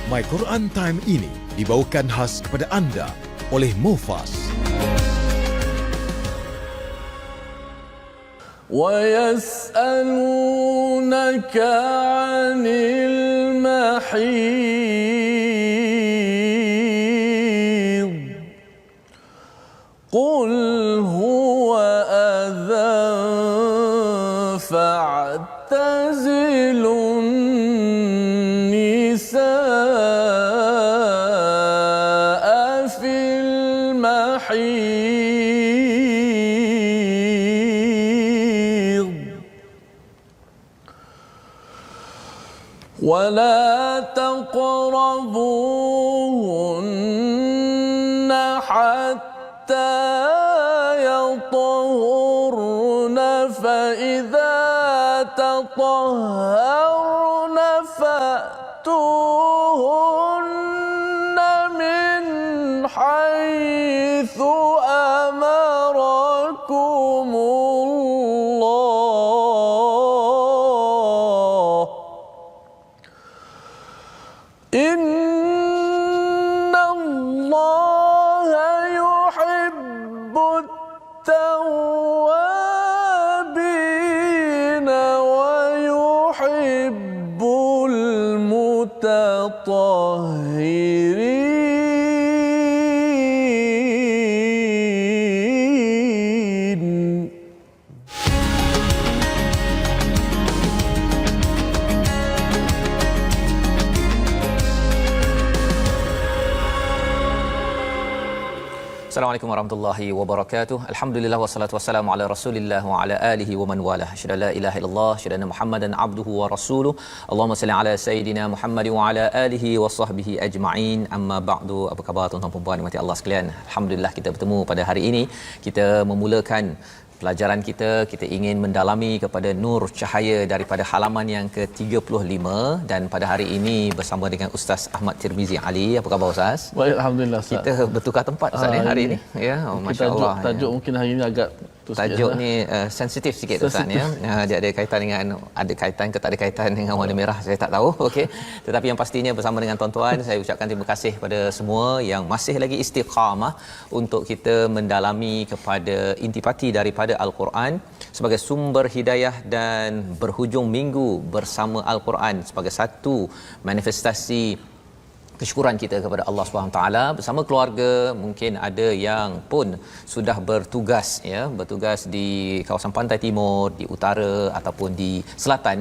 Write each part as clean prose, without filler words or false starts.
My Quran Time ini dibawakan khas kepada anda oleh Mufas. وَيَسْأَلُونَكَ عَنِ الْمَحِيضِ قُلْ هُوَ أَذًى فَاعْتَزِلُوا النِّسَاءَ فِي الْمَحِيضِ وَلَا تَقْرَبُوهُنَّ حَتَّى يطهرن فإذا تطهرن فأتوهن من حيث أمركم الله إن الله يحب التوابين ويحب المتطهرين. Assalamualaikum warahmatullahi wabarakatuh. Alhamdulillah wassalatu wassalamu ala Rasulillah wa ala alihi wa man walah. Asyhadu an la ilaha illallah, asyhadu anna Muhammadan abduhu wa rasuluh. Allahumma salli ala sayidina Muhammad wa ala alihi wa sahbihi ajma'in. Amma ba'du. Apa khabar tuan-tuan dan puan dimati Allah sekalian? Alhamdulillah kita bertemu pada hari ini. Kita memulakan pelajaran kita ingin mendalami kepada nur cahaya daripada halaman yang ke-35 dan pada hari ini bersama dengan Ustaz Ahmad Tirmizi Ali. Apa khabar Ustaz? Baik, alhamdulillah Ustaz. Kita bertukar tempat Ustaz hari ini. Ya, masya-Allah. Tajuk mungkin hari ini agak tajuk ni sensitif sikit Ustaz ya. Dia ada kaitan dengan ke tak ada kaitan dengan warna merah saya tak tahu. Okey. Tetapi yang pastinya bersama dengan tuan-tuan saya ucapkan terima kasih kepada semua yang masih lagi istiqamah untuk kita mendalami kepada intipati daripada Al-Quran sebagai sumber hidayah dan berhujung minggu bersama Al-Quran sebagai satu manifestasi kesyukuran kita kepada Allah Subhanahu taala bersama keluarga. Mungkin ada yang pun sudah bertugas di kawasan pantai timur, di utara ataupun di selatan.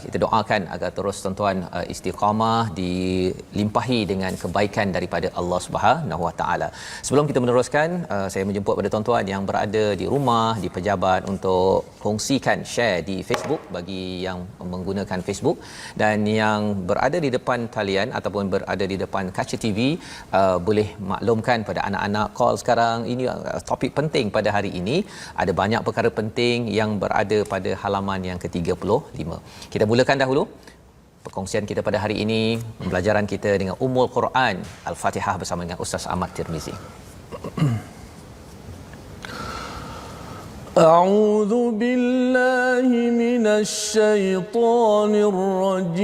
Kita doakan agar terus tuan-tuan istiqamah, dilimpahi dengan kebaikan daripada Allah Subhanahu Wa taala. Sebelum kita meneruskan, saya menjemput pada tuan-tuan yang berada di rumah, di pejabat untuk kongsikan, share di Facebook bagi yang menggunakan Facebook, dan yang berada di depan talian ataupun berada di depan kaca TV, boleh maklumkan pada anak-anak call sekarang. Ini topik penting pada hari ini. Ada banyak perkara penting yang berada pada halaman yang ke-35. Kita mulakan dahulu perkongsian kita pada hari ini, pembelajaran kita dengan Ummul Quran Al-Fatihah bersama dengan Ustaz Ahmad Tirmizi. أعوذ بالله من الشيطان الرجيم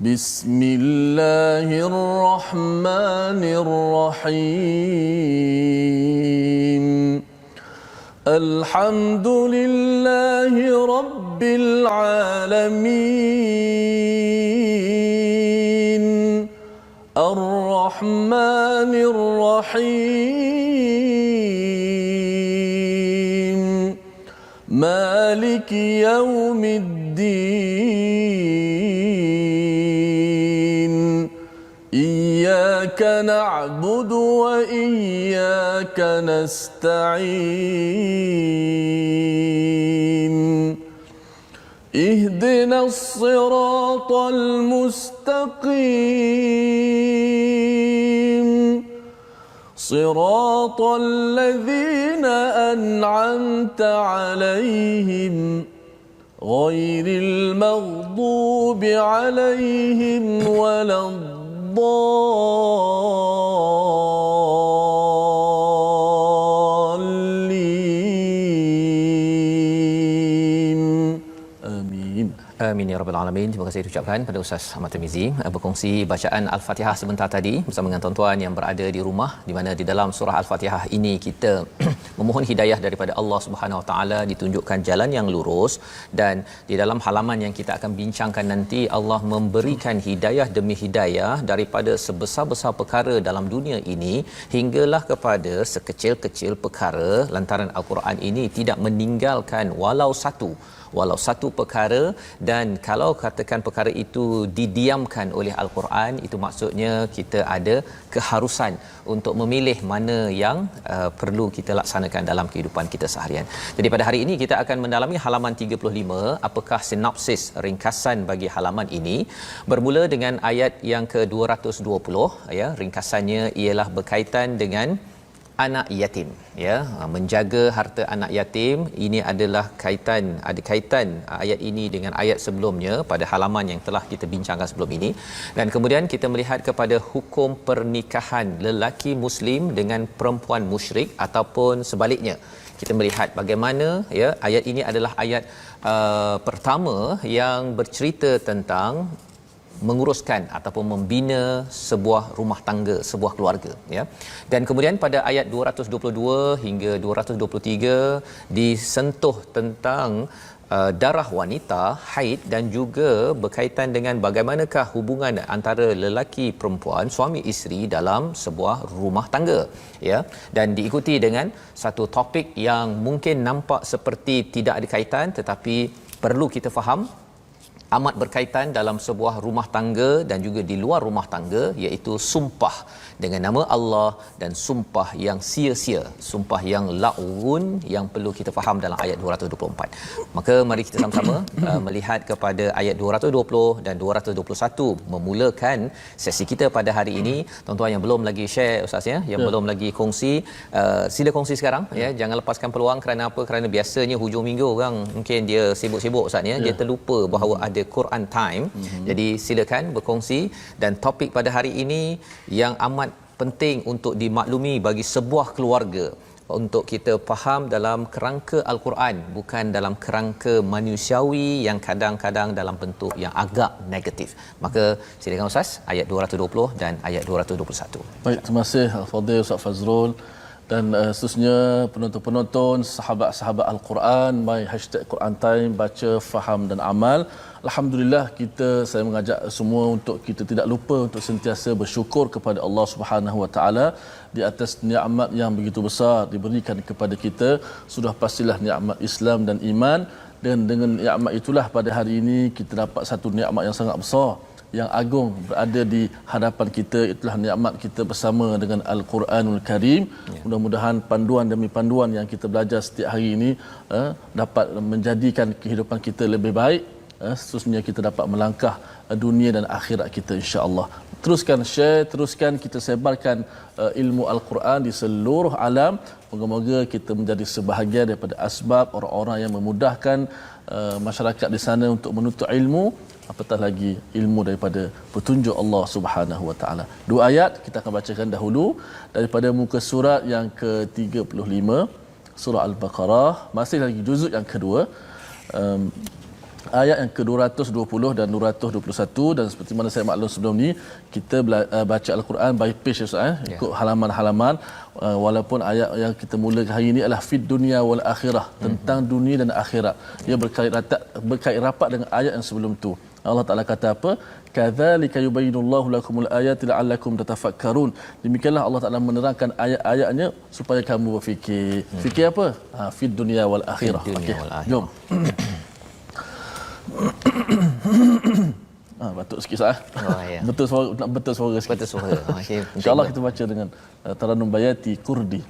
بسم الله الرحمن الرحيم الحمد لله رب العالمين الرحمن الرحيم مالك يوم الدين إياك نعبد وإياك نستعين اهدنا الصراط المستقيم صراط الذين أنعمت عليهم غير المغضوب عليهم ولا الضالين آمين. Amin ya rabbal alamin. Terima kasih diucapkan pada Ustaz Ahmad Tirmizi berkongsi bacaan Al-Fatihah sebentar tadi bersama dengan tuan-tuan yang berada di rumah, di mana di dalam surah Al-Fatihah ini kita memohon hidayah daripada Allah Subhanahu Wa Taala, ditunjukkan jalan yang lurus, dan di dalam halaman yang kita akan bincangkan nanti Allah memberikan hidayah demi hidayah daripada sebesar-besar perkara dalam dunia ini hinggalah kepada sekecil-kecil perkara, lantaran Al-Quran ini tidak meninggalkan walau satu perkara. Dan kalau katakan perkara itu didiamkan oleh Al-Quran, itu maksudnya kita ada keharusan untuk memilih mana yang perlu kita laksanakan dalam kehidupan kita seharian. Jadi pada hari ini kita akan mendalami halaman 35. Apakah sinopsis ringkasan bagi halaman ini? Bermula dengan ayat yang ke-220, ya, ringkasannya ialah berkaitan dengan anak yatim, ya, menjaga harta anak yatim. Ini adalah ada kaitan ayat ini dengan ayat sebelumnya pada halaman yang telah kita bincangkan sebelum ini. Dan kemudian kita melihat kepada hukum pernikahan lelaki muslim dengan perempuan musyrik ataupun sebaliknya. Kita melihat bagaimana, ya, ayat ini adalah ayat pertama yang bercerita tentang menguruskan ataupun membina sebuah rumah tangga, sebuah keluarga, ya. Dan kemudian pada ayat 222 hingga 223 disentuh tentang darah wanita, haid, dan juga berkaitan dengan bagaimanakah hubungan antara lelaki perempuan, suami isteri dalam sebuah rumah tangga, ya. Dan diikuti dengan satu topik yang mungkin nampak seperti tidak ada kaitan, tetapi perlu kita faham amat berkaitan dalam sebuah rumah tangga dan juga di luar rumah tangga, iaitu sumpah dengan nama Allah dan sumpah yang sia-sia, sumpah yang la'un, yang perlu kita faham dalam ayat 224. Maka mari kita sama-sama melihat kepada ayat 220 dan 221 memulakan sesi kita pada hari ini. Tuan-tuan yang belum lagi share, Ustaz, ya, yang belum lagi kongsi, sila kongsi sekarang, ya. Jangan lepaskan peluang. Kerana apa? Kerana biasanya hujung minggu orang mungkin dia sibuk-sibuk, Ustaz, ya. Dia terlupa bahawa ada Quran Time. Jadi silakan berkongsi. Dan topik pada hari ini yang amat penting untuk dimaklumi bagi sebuah keluarga, untuk kita faham dalam kerangka Al-Quran, bukan dalam kerangka manusiawi yang kadang-kadang dalam bentuk yang agak negatif. Maka silakan Ustaz, ayat 220 dan ayat 221. Baik, terima kasih Al-Fadhil Ustaz Fazrul. Dan seterusnya penonton-penonton, sahabat-sahabat Al-Quran, my hashtag Quran Time, baca, faham dan amal. Alhamdulillah, saya mengajak semua untuk kita tidak lupa untuk sentiasa bersyukur kepada Allah Subhanahu Wa Taala di atas nikmat yang begitu besar diberikan kepada kita. Sudah pastilah nikmat Islam dan iman, dan dengan nikmat itulah pada hari ini kita dapat satu nikmat yang sangat besar, yang agung berada di hadapan kita. Itulah nikmat kita bersama dengan Al-Quranul Karim. Mudah-mudahan panduan demi panduan yang kita belajar setiap hari ini dapat menjadikan kehidupan kita lebih baik. Seterusnya kita dapat melangkah dunia dan akhirat kita, insya-Allah. Teruskan share, teruskan kita sebarkan ilmu Al-Quran di seluruh alam. Moga-moga kita menjadi sebahagian daripada asbab orang-orang yang memudahkan masyarakat di sana untuk menuntut ilmu, apatah lagi ilmu daripada petunjuk Allah Subhanahu Wa Taala. Dua ayat kita akan bacakan dahulu daripada muka surat yang ke-35, surah Al-Baqarah, masih lagi juzuk yang kedua. Ayat yang ke-220 dan 221, dan seperti mana saya maklum sebelum ni, kita baca Al-Quran by page, ikut halaman-halaman. Walaupun ayat yang kita mula hari ini adalah fid dunya wal akhirah, tentang dunia dan akhirat. Ia berkait rapat dengan ayat yang sebelum tu. Allah Taala kata apa? Kadzalika yubayyinullahu lakumul ayati la'allakum tatafakkarun. Demikianlah Allah Taala menerangkan ayat-ayatnya supaya kamu berfikir. Fikir apa? Fid dunya wal akhirah. Okey, jom. Batuk sikit sah. Ya. Betul suara sikit. Betul suara. Okey. Insya-Allah kita baca dengan Taranum Bayati Kurdi.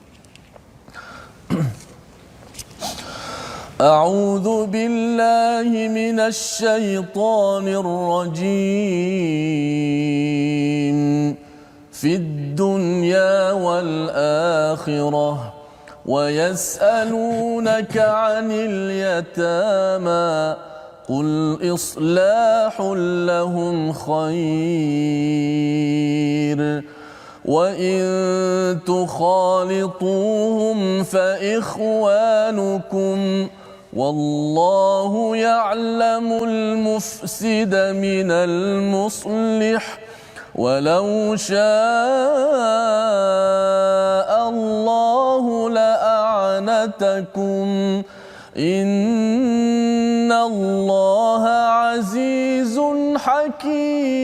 A'udzu billahi minasy syaithanir rajim. Fid dunya wal akhirah wa yas'alunaka 'anil yatama قل إصلاح لهم خير وإن تخالطوهم فإخوانكم والله يعلم المفسد من المصلح ولو شاء الله لأعنتكم إن الله عزيز حكيم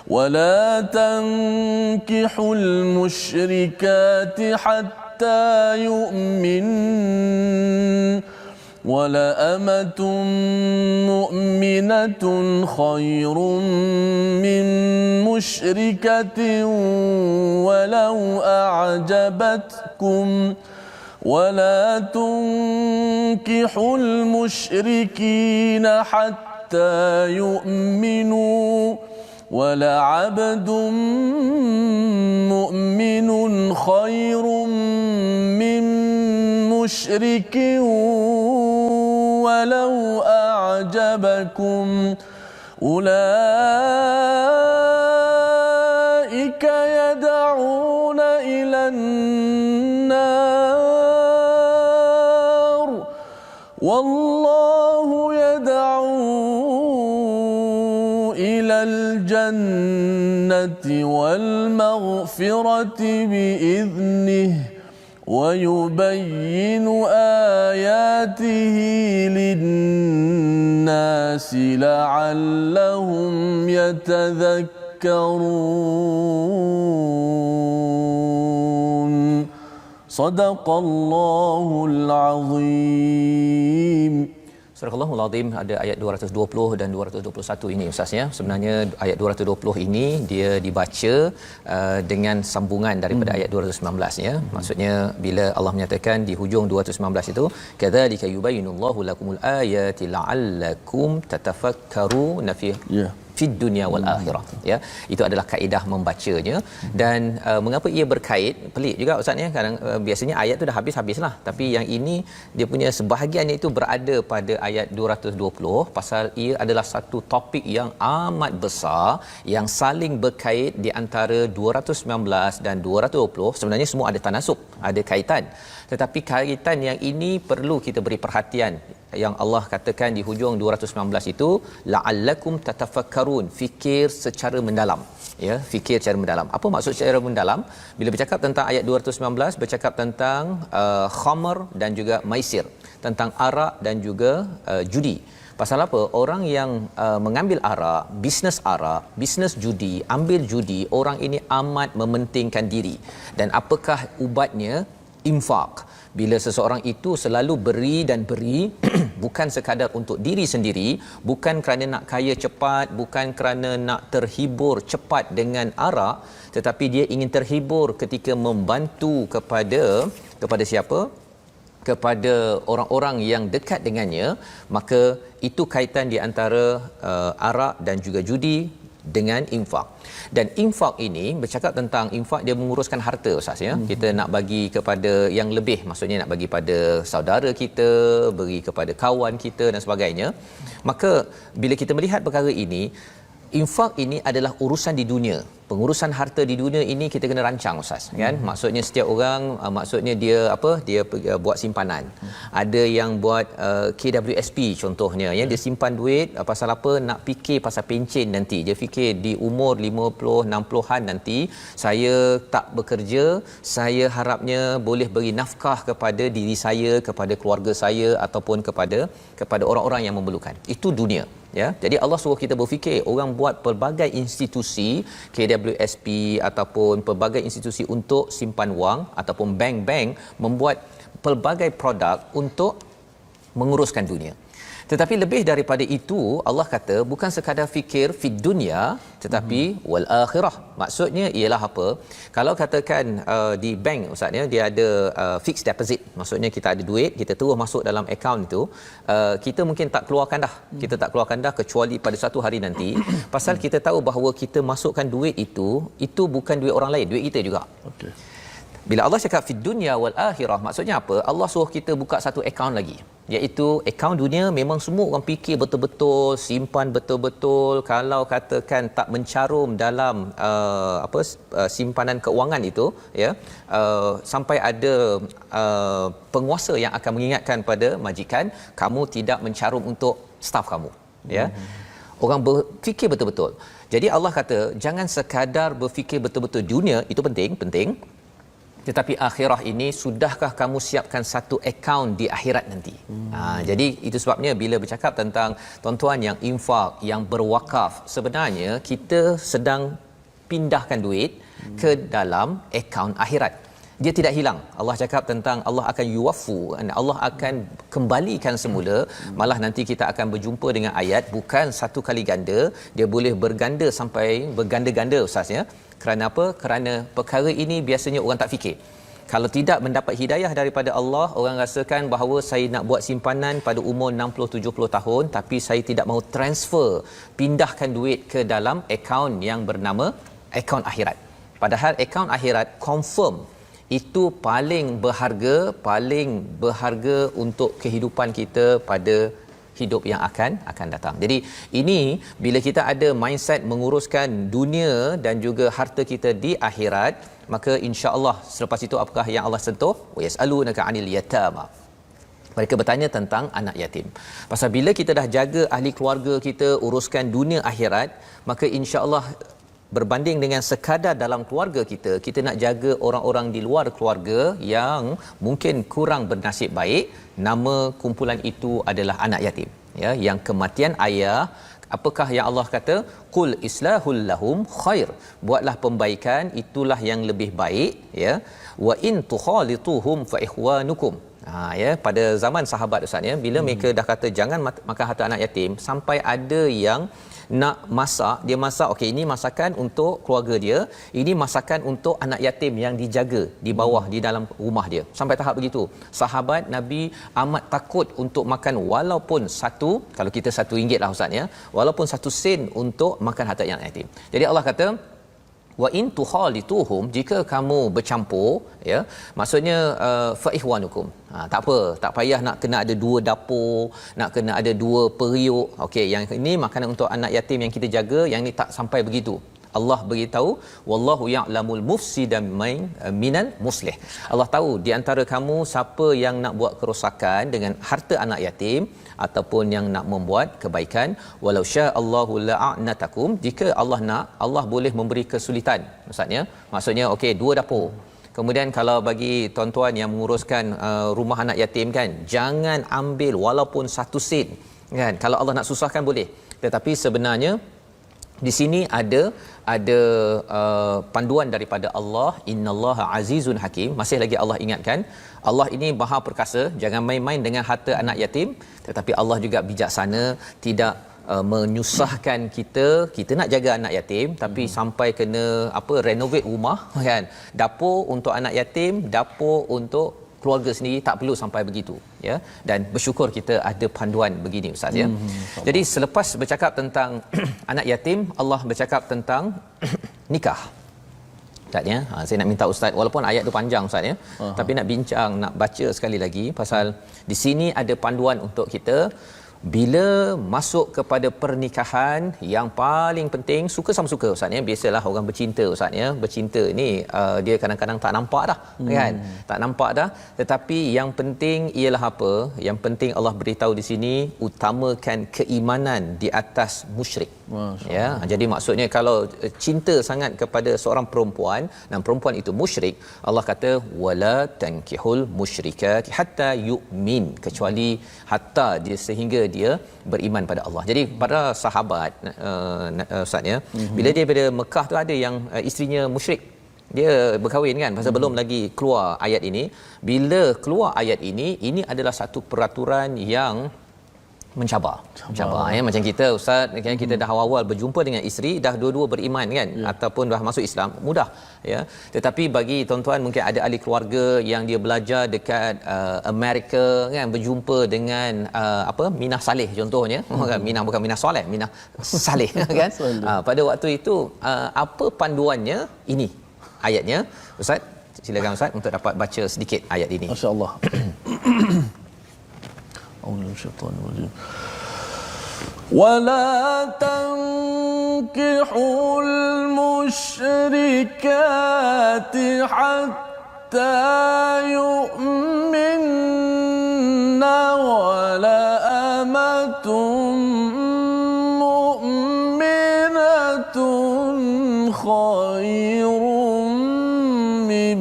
ولا تنكحوا المشركات حتى يؤمنوا ولأمة مؤمنة خير من مشركة ولو أعجبتكم ولا تنكحوا المشركين حتى يؤمنوا ولعبد مؤمن خير من مشرك ولو أعجبكم أولئك يدعون إلى النار والله يدعو إلى الجنة والمغفرة بإذنه ويبين آياته للناس لعلهم يتذكرون صدق الله العظيم. Surah Al-Al Azim ada ayat 220 dan 221 ini Ustaz ya. Sebenarnya ayat 220 ini dia dibaca dengan sambungan daripada ayat 219 ya. Maksudnya bila Allah menyatakan di hujung 219 itu kadzalika yubayyinullahu lakumul ayati la'allakum tatafakkaruna fi fid dunya wal akhirah ya. Itu adalah kaedah membacanya dan mengapa ia berkait pelik juga Ustaz ya. Kadang biasanya ayat tu dah habis-habislah tapi yang ini dia punya sebahagiannya itu berada pada ayat 220 pasal ia adalah satu topik yang amat besar yang saling berkait di antara 219 dan 220. Sebenarnya semua ada tanasub, ada kaitan. Tetapi kaitan yang ini perlu kita beri perhatian. Yang Allah katakan di hujung 219 itu la'allakum tatafakkarun, fikir secara mendalam ya, fikir secara mendalam. Apa maksud secara mendalam? Bila bercakap tentang ayat 219 bercakap tentang khamar dan juga maisir, tentang arak dan juga judi. Pasal apa? Orang yang mengambil arak, bisnes judi, ambil judi, orang ini amat mementingkan diri. Dan apakah ubatnya? Infak. Bila seseorang itu selalu beri dan beri bukan sekadar untuk diri sendiri, bukan kerana nak kaya cepat, bukan kerana nak terhibur cepat dengan arak, tetapi dia ingin terhibur ketika membantu kepada siapa? Kepada orang-orang yang dekat dengannya, maka itu kaitan di antara arak dan juga judi dengan infak. Dan infak ini bercakap tentang infak, dia menguruskan harta Ustaz ya. Kita nak bagi kepada yang lebih, maksudnya nak bagi pada saudara kita, bagi kepada kawan kita dan sebagainya. Maka bila kita melihat perkara ini, infak ini adalah urusan di dunia. Pengurusan harta di dunia ini kita kena rancang Ustaz kan. Maksudnya setiap orang maksudnya dia buat simpanan. Ada yang buat KWSP contohnya ya, dia simpan duit pasal apa? Nak fikir pasal pencen nanti. Dia fikir di umur 50 60-an nanti saya tak bekerja, saya harapnya boleh beri nafkah kepada diri saya, kepada keluarga saya ataupun kepada orang-orang yang memerlukan. Itu dunia ya. Jadi Allah suruh kita berfikir, orang buat pelbagai institusi KWSP ataupun pelbagai institusi untuk simpan wang ataupun bank-bank membuat pelbagai produk untuk menguruskan dunia. Tetapi lebih daripada itu, Allah kata bukan sekadar fikir fid dunya tetapi wal akhirah. Maksudnya ialah apa? Kalau katakan di bank Ustaz ya, dia ada fixed deposit. Maksudnya kita ada duit, kita terus masuk dalam akaun itu, kita mungkin tak keluarkan dah. Kita tak keluarkan dah kecuali pada satu hari nanti. Pasal kita tahu bahawa kita masukkan duit itu bukan duit orang lain, duit kita juga. Okey. Bila Allah cakap fid dunya wal akhirah, maksudnya apa? Allah suruh kita buka satu akaun lagi, iaitu akaun dunia. Memang semua orang fikir betul-betul, simpan betul-betul. Kalau katakan tak mencarum dalam simpanan keuangan itu, ya, sampai ada penguasa yang akan mengingatkan pada majikan, kamu tidak mencarum untuk staf kamu, ya. Orang berfikir betul-betul. Jadi Allah kata jangan sekadar berfikir betul-betul dunia, itu penting, tetapi akhirah ini sudahkah kamu siapkan satu akaun di akhirat nanti. Jadi itu sebabnya bila bercakap tentang tuan-tuan yang infak, yang berwakaf, sebenarnya kita sedang pindahkan duit ke dalam akaun akhirat. Dia tidak hilang. Allah cakap tentang Allah akan yuwaffu, Allah akan kembalikan semula. Malah nanti kita akan berjumpa dengan ayat bukan satu kali ganda, dia boleh berganda sampai berganda-ganda, ustaz, ya. Kerana apa? Kerana perkara ini biasanya orang tak fikir. Kalau tidak mendapat hidayah daripada Allah, orang rasakan bahawa saya nak buat simpanan pada umur 60-70 tahun, tapi saya tidak mahu transfer, pindahkan duit ke dalam akaun yang bernama akaun akhirat. Padahal akaun akhirat confirm itu paling berharga untuk kehidupan kita pada hidup yang akan datang. Jadi ini bila kita ada mindset menguruskan dunia dan juga harta kita di akhirat, maka insya-Allah selepas itu apakah yang Allah sentuh? Wa yasalunaka 'anil yatama. Mereka bertanya tentang anak yatim. Pasal bila kita dah jaga ahli keluarga kita, uruskan dunia akhirat, maka insya-Allah berbanding dengan sekadar dalam keluarga kita, kita nak jaga orang-orang di luar keluarga yang mungkin kurang bernasib baik. Nama kumpulan itu adalah anak yatim, ya, yang kematian ayah. Apakah yang Allah kata? Qul islahul lahum khair. Buatlah pembaikan, itulah yang lebih baik, ya. Wa in tukhalituhum fa ikhwanukum. Ya, pada zaman sahabat, ustaz, ya, bila mereka dah kata jangan makan harta anak yatim, sampai ada yang nak masak, dia masak, okey, ini masakan untuk keluarga dia, ini masakan untuk anak yatim yang dijaga di bawah di dalam rumah dia. Sampai tahap begitu. Sahabat Nabi amat takut untuk makan walaupun satu, kalau kita RM1 lah, ustaz, ya, walaupun 1 sen untuk makan harta anak yatim. Jadi Allah kata wa in tukhalituhum, jika kamu bercampur, ya, maksudnya fa ihwanukum. Tak apa, tak payah nak kena ada 2 dapur, nak kena ada 2 periuk. Okey, yang ini makanan untuk anak yatim yang kita jaga, yang ni tak sampai begitu. Allah beritahu wallahu ya'lamul mufsida minal muslih. Allah tahu di antara kamu siapa yang nak buat kerosakan dengan harta anak yatim ataupun yang nak membuat kebaikan. Walau syaa Allahu la'anatakum, jika Allah nak, Allah boleh memberi kesulitan, maksudnya okey, 2 dapur. Kemudian kalau bagi tuan-tuan yang menguruskan rumah anak yatim, kan, jangan ambil walaupun 1 sen, kan. Kalau Allah nak susahkan boleh, tetapi sebenarnya di sini ada panduan daripada Allah, innallaha azizun hakim. Masih lagi Allah ingatkan, Allah ini maha perkasa, jangan main-main dengan harta anak yatim, tetapi Allah juga bijaksana, tidak menyusahkan kita nak jaga anak yatim tapi sampai kena renovate rumah, kan, dapur untuk anak yatim, dapur untuk keluarga sendiri, tak perlu sampai begitu, ya. Dan bersyukur kita ada panduan begini, ustaz, ya. Jadi selepas bercakap tentang anak yatim, Allah bercakap tentang nikah. Ustaz, ya, saya nak minta ustaz, walaupun ayat tu panjang, ustaz, ya, tapi nak bincang, nak baca sekali lagi, pasal di sini ada panduan untuk kita. Bila masuk kepada pernikahan, yang paling penting, suka sama suka, ustaz, ya. Biasalah orang bercinta, ustaz, ya. Bercinta ni dia kadang-kadang tak nampak dah, kan? Tak nampak dah. Tetapi yang penting ialah apa? Yang penting Allah beritahu di sini, utamakan keimanan di atas musyrik. Ya, jadi maksudnya kalau cinta sangat kepada seorang perempuan dan perempuan itu musyrik, Allah kata wala tankihul musyrikat hatta yu'min, kecuali hatta dia sehingga dia beriman pada Allah. Jadi para sahabat, ustaz, ya, bila dia pada Mekah tu ada yang isterinya musyrik, dia berkahwin, kan, pasal belum lagi keluar ayat ini. Bila keluar ayat ini adalah satu peraturan yang mencabar, ya. Macam kita, ustaz, kita dah awal-awal berjumpa dengan isteri, dah dua-dua beriman, kan, ataupun dah masuk Islam, mudah, ya. Tetapi bagi tuan-tuan mungkin ada ahli keluarga yang dia belajar dekat Amerika, kan, berjumpa dengan Minah Saleh contohnya, Minah bukan Minah Soleh, Minah Saleh, kan. Pada waktu itu apa panduannya? Ini ayatnya, ustaz, Silakan Ustaz untuk dapat baca sedikit ayat ini. Masya-Allah. Auzubillahi ولا تنكحوا المشركات حتى يؤمن ولا أمة مؤمنة خير من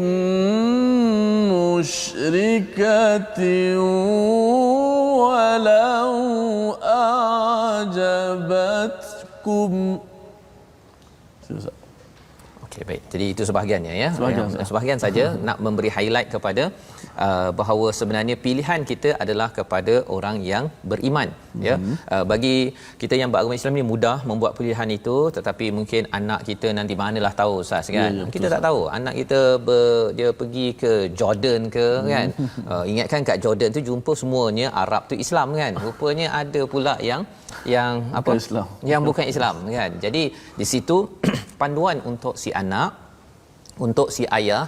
مشركة ولو أعجبتكم. Okey, baik. Jadi itu sebahagiannya ya. Sebahagian saja nak memberi highlight kepada bahawa sebenarnya pilihan kita adalah kepada orang yang beriman ya. Bagi kita yang beragama Islam ni mudah membuat pilihan itu, tetapi mungkin anak kita nanti manalah tahu Ustaz kan. Kita tak tahu anak kita dia pergi ke Jordan ke kan. Ingatkan kat Jordan tu jumpa semuanya Arab tu Islam kan. Rupanya ada pula yang apa? Islam. Yang bukan Islam kan. Jadi di situ panduan untuk si anak, untuk si ayah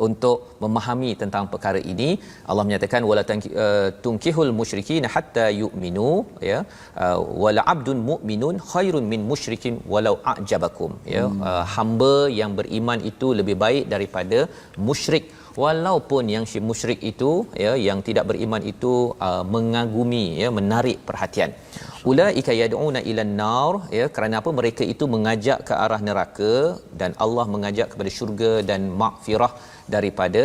untuk memahami tentang perkara ini. Allah menyatakan wala tunkihul musyrikin hatta yu'minu ya, wala abdun mu'minun khairun min musyrikin walau a'jabakum ya. Hamba yang beriman itu lebih baik daripada musyrik, walaupun yang si musyrik itu ya, yang tidak beriman itu mengagumi ya, menarik perhatian. Ulaika yad'una ilan nar ya, kerana apa? Mereka itu mengajak ke arah neraka dan Allah mengajak kepada syurga dan maghfirah daripada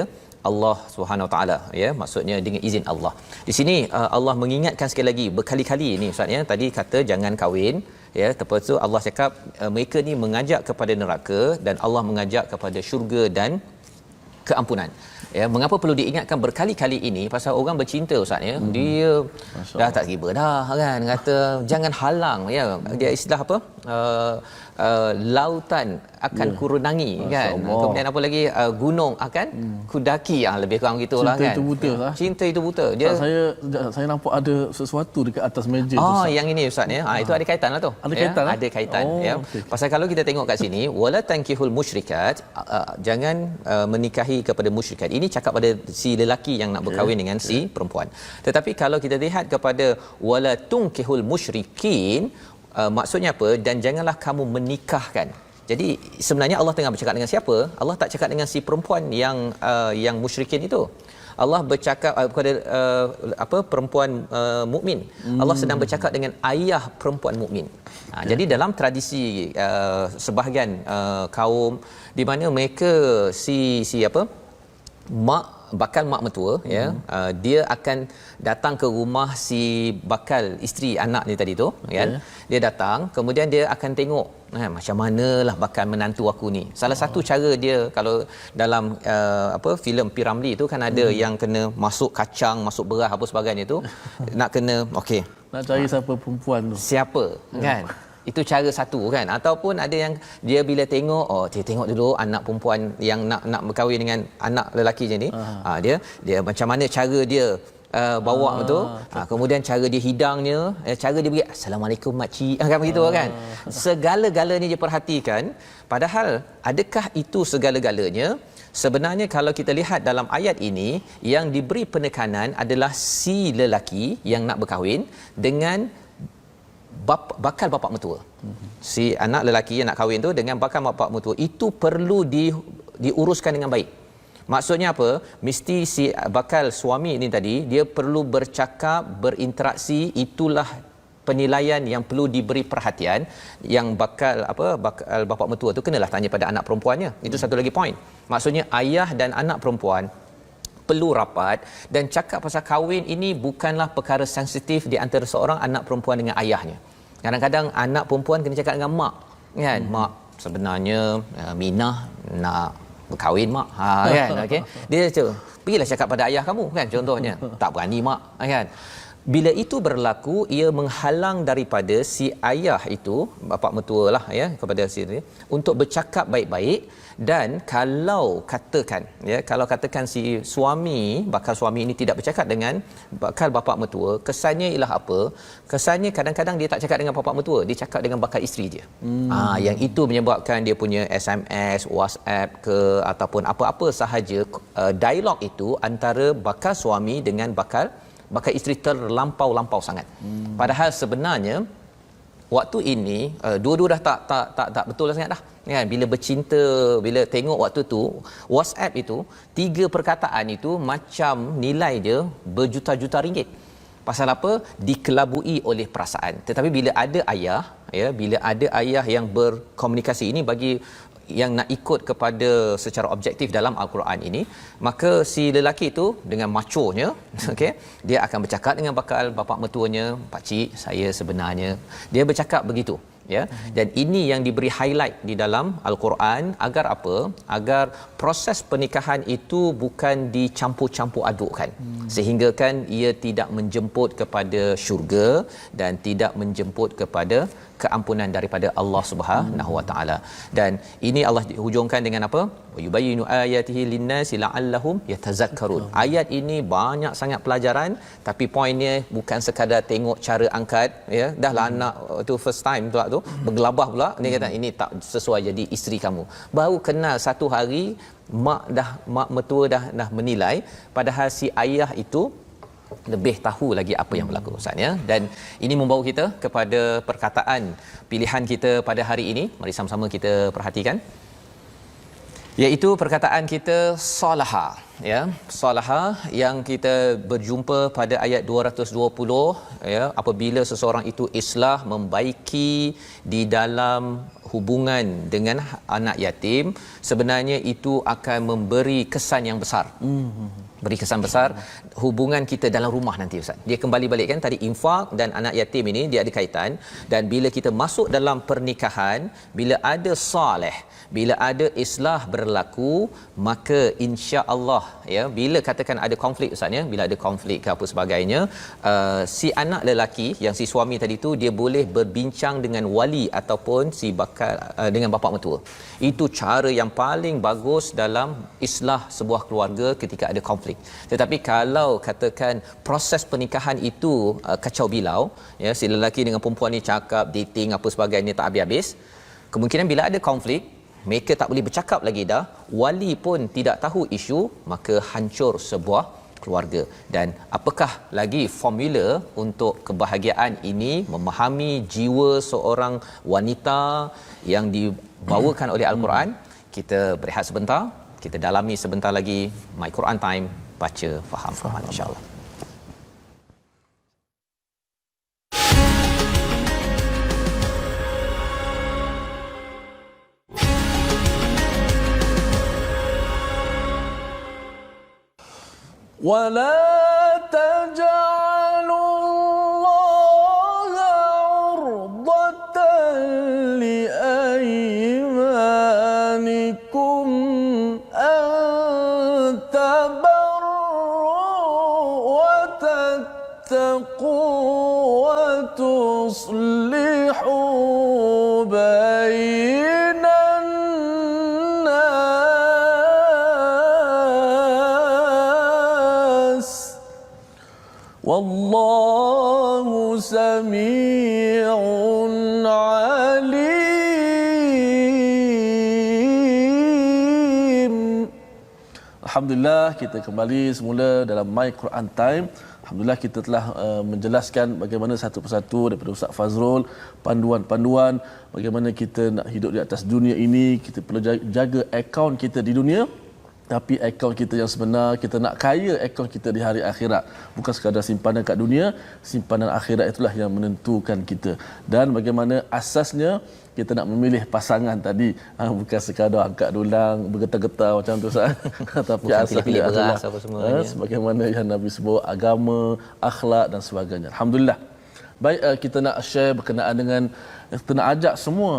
Allah Subhanahu Wa Taala ya, maksudnya dengan izin Allah. Di sini Allah mengingatkan sekali lagi berkali-kali ni Ustaz ya, tadi kata jangan kahwin ya, lepas tu Allah cakap mereka ni mengajak kepada neraka dan Allah mengajak kepada syurga dan keampunan. Ya, mengapa perlu diingatkan berkali-kali ini? Pasal orang bercinta Ustaz ya, dia dah tak riba dah kan, kata jangan halang ya, dia istilah apa? Lautan akan kurunangi kan. Kemudian apa lagi? Gunung akan kudaki, lebih kurang gitulah kan. Cinta itu buta lah. Cinta itu buta. Dia saya nampak ada sesuatu dekat atas meja tu. Yang ini Ustaz ya. Itu ada kaitan lah tu. Ada kaitan ya? Ada kaitan ya. Okay. Pasal kalau kita tengok kat sini wala tankihul musyrikat, jangan menikahi kepada musyrikat. Ini cakap pada si lelaki yang nak berkahwin dengan si perempuan. Tetapi kalau kita lihat kepada wala tunkihul musyrikin, maksudnya apa? Dan janganlah kamu menikahkan. Jadi sebenarnya Allah tengah bercakap dengan siapa? Allah tak cakap dengan si perempuan yang musyrikin itu. Allah bercakap kepada perempuan mukmin. Allah sedang bercakap dengan ayah perempuan mukmin. Jadi dalam tradisi sebahagian kaum di mana mereka bakal mak mertua ya, dia akan datang ke rumah si bakal isteri anak ni tadi tu kan. Dia datang, kemudian dia akan tengok macam manalah bakal menantu aku ni. Salah satu cara dia, kalau dalam filem P. Ramlee tu kan ada yang kena masuk kacang, masuk beras apa sebagainya tu, nak kena nak cari siapa perempuan tu, siapa kan. Itu cara satu kan. Ataupun ada yang dia bila tengok, dia tengok dulu anak perempuan yang nak berkahwin dengan anak lelaki je ni, dia macam mana cara dia bawa betul. Kemudian cara dia hidangnya, cara dia bagi assalamualaikum makcik kan, begitu kan. Segala-galanya dia perhatikan. Padahal adakah itu segala-galanya? Sebenarnya kalau kita lihat dalam ayat ini, yang diberi penekanan adalah si lelaki yang nak berkahwin dengan bakal bapa mertua. Si anak lelaki yang nak kahwin tu dengan bakal bapa mertua itu perlu diuruskan dengan baik. Maksudnya apa? Mesti si bakal suami ini tadi dia perlu bercakap, berinteraksi, itulah penilaian yang perlu diberi perhatian. Yang bakal bapa mertua tu kenalah tanya pada anak perempuannya. Itu satu lagi poin. Maksudnya ayah dan anak perempuan perlu rapat dan cakap pasal kahwin ini bukanlah perkara sensitif di antara seorang anak perempuan dengan ayahnya. Kadang-kadang anak perempuan kena cakap dengan mak kan. Mak, sebenarnya Minah nak berkahwin mak kan. Okey, dia pergilah cakap pada ayah kamu kan, contohnya tak berani mak kan. Bila itu berlaku, ia menghalang daripada si ayah itu, bapa mertua lah ya, kepada si untuk bercakap baik-baik. Dan kalau katakan si suami, bakal suami ini tidak bercakap dengan bakal bapa mertua, kesannya ialah apa? Kesannya kadang-kadang dia tak cakap dengan bapa mertua, dia cakap dengan bakal isteri dia. Yang itu menyebabkan dia punya SMS, WhatsApp ke ataupun apa-apa sahaja dialog itu antara bakal suami dengan bakal isteri terlampau sangat. Padahal sebenarnya waktu ini dua-dua dah tak betul sangat dah. Kan, bila bercinta, bila tengok waktu tu WhatsApp itu 3 perkataan itu macam nilai dia berjuta-juta ringgit. Pasal apa? Dikelabui oleh perasaan. Tetapi bila ada ayah, ya, bila ada ayah yang berkomunikasi, ini bagi yang nak ikut kepada secara objektif dalam Al-Quran ini, maka si lelaki itu dengan machonya, okey, dia akan bercakap dengan bakal bapa mertuanya, "Pak cik, saya sebenarnya," dia bercakap begitu, ya. Dan ini yang diberi highlight di dalam Al-Quran agar apa? Agar proses pernikahan itu bukan dicampur-campur adukkan, sehingga kan ia tidak menjemput kepada syurga dan tidak menjemput kepada keampunan daripada Allah Subhanahu Wa Taala. Dan ini Allah dihujungkan dengan apa? Wa yubayyinu ayatihi lin-nasi la'allahum yatazakkarun. Ayat ini banyak sangat pelajaran, tapi poinnya bukan sekadar tengok cara angkat, ya, dahlah anak tu first time pula tu bergelabah pula, dia kata ini tak sesuai jadi isteri kamu. Baru kenal 1 hari mak mertua dah menilai, padahal si ayah itu lebih tahu lagi apa yang berlaku, Ustaz, ya. Dan ini membawa kita kepada perkataan pilihan kita pada hari ini. Mari sama-sama kita perhatikan, iaitu perkataan kita salaha, ya. Salaha yang kita berjumpa pada ayat 220, ya, apabila seseorang itu islah, membaiki di dalam hubungan dengan anak yatim, sebenarnya itu akan memberi kesan yang besar. Beri kesan besar hubungan kita dalam rumah nanti, Ustaz. Dia kembali balik kan tadi, infak dan anak yatim ini dia ada kaitan. Dan bila kita masuk dalam pernikahan, bila ada saleh, bila ada islah berlaku, maka insya-Allah, ya, bila katakan ada konflik, Ustaz, ya, bila ada konflik ke apa sebagainya, si anak lelaki yang si suami tadi tu, dia boleh berbincang dengan wali ataupun si bakal dengan bapa mertua. Itu cara yang paling bagus dalam islah sebuah keluarga ketika ada konflik. Tetapi kalau katakan proses pernikahan itu kacau bilau, ya, si lelaki dengan perempuan ni cakap, dating apa sebagainya tak habis-habis, kemungkinan bila ada konflik, mereka tak boleh bercakap lagi dah, wali pun tidak tahu isu, maka hancur sebuah keluarga. Dan apakah lagi formula untuk kebahagiaan ini? Memahami jiwa seorang wanita yang dibawakan oleh Al-Quran. Kita berehat sebentar, kita dalami sebentar lagi My Quran Time, baca, faham, insya-Allah. ولا تجعلوا الله عرضة لأيمانكم أن تبروا وتتقوا وتصلحوا بين الناس والله سميع عليم. Alhamdulillah, kita kembali semula dalam My Quran Time. Alhamdulillah, kita telah menjelaskan bagaimana satu persatu daripada Ustaz Fazrul, panduan-panduan bagaimana kita nak hidup di atas dunia ini. Kita perlu jaga akaun kita di dunia, tapi akaun kita yang sebenar, kita nak kaya akaun kita di hari akhirat. Bukan sekadar simpanan kat dunia, simpanan akhirat itulah yang menentukan kita. Dan bagaimana asasnya kita nak memilih pasangan tadi, bukan sekadar angkat dulang, bergetar-getar macam tu, Ustaz. Tapi pilih-pilih beras apa semua, sebagaimana yang Nabi sebut, agama, akhlak dan sebagainya. Alhamdulillah. Baik, kita nak share berkenaan dengan, kita nak ajak semua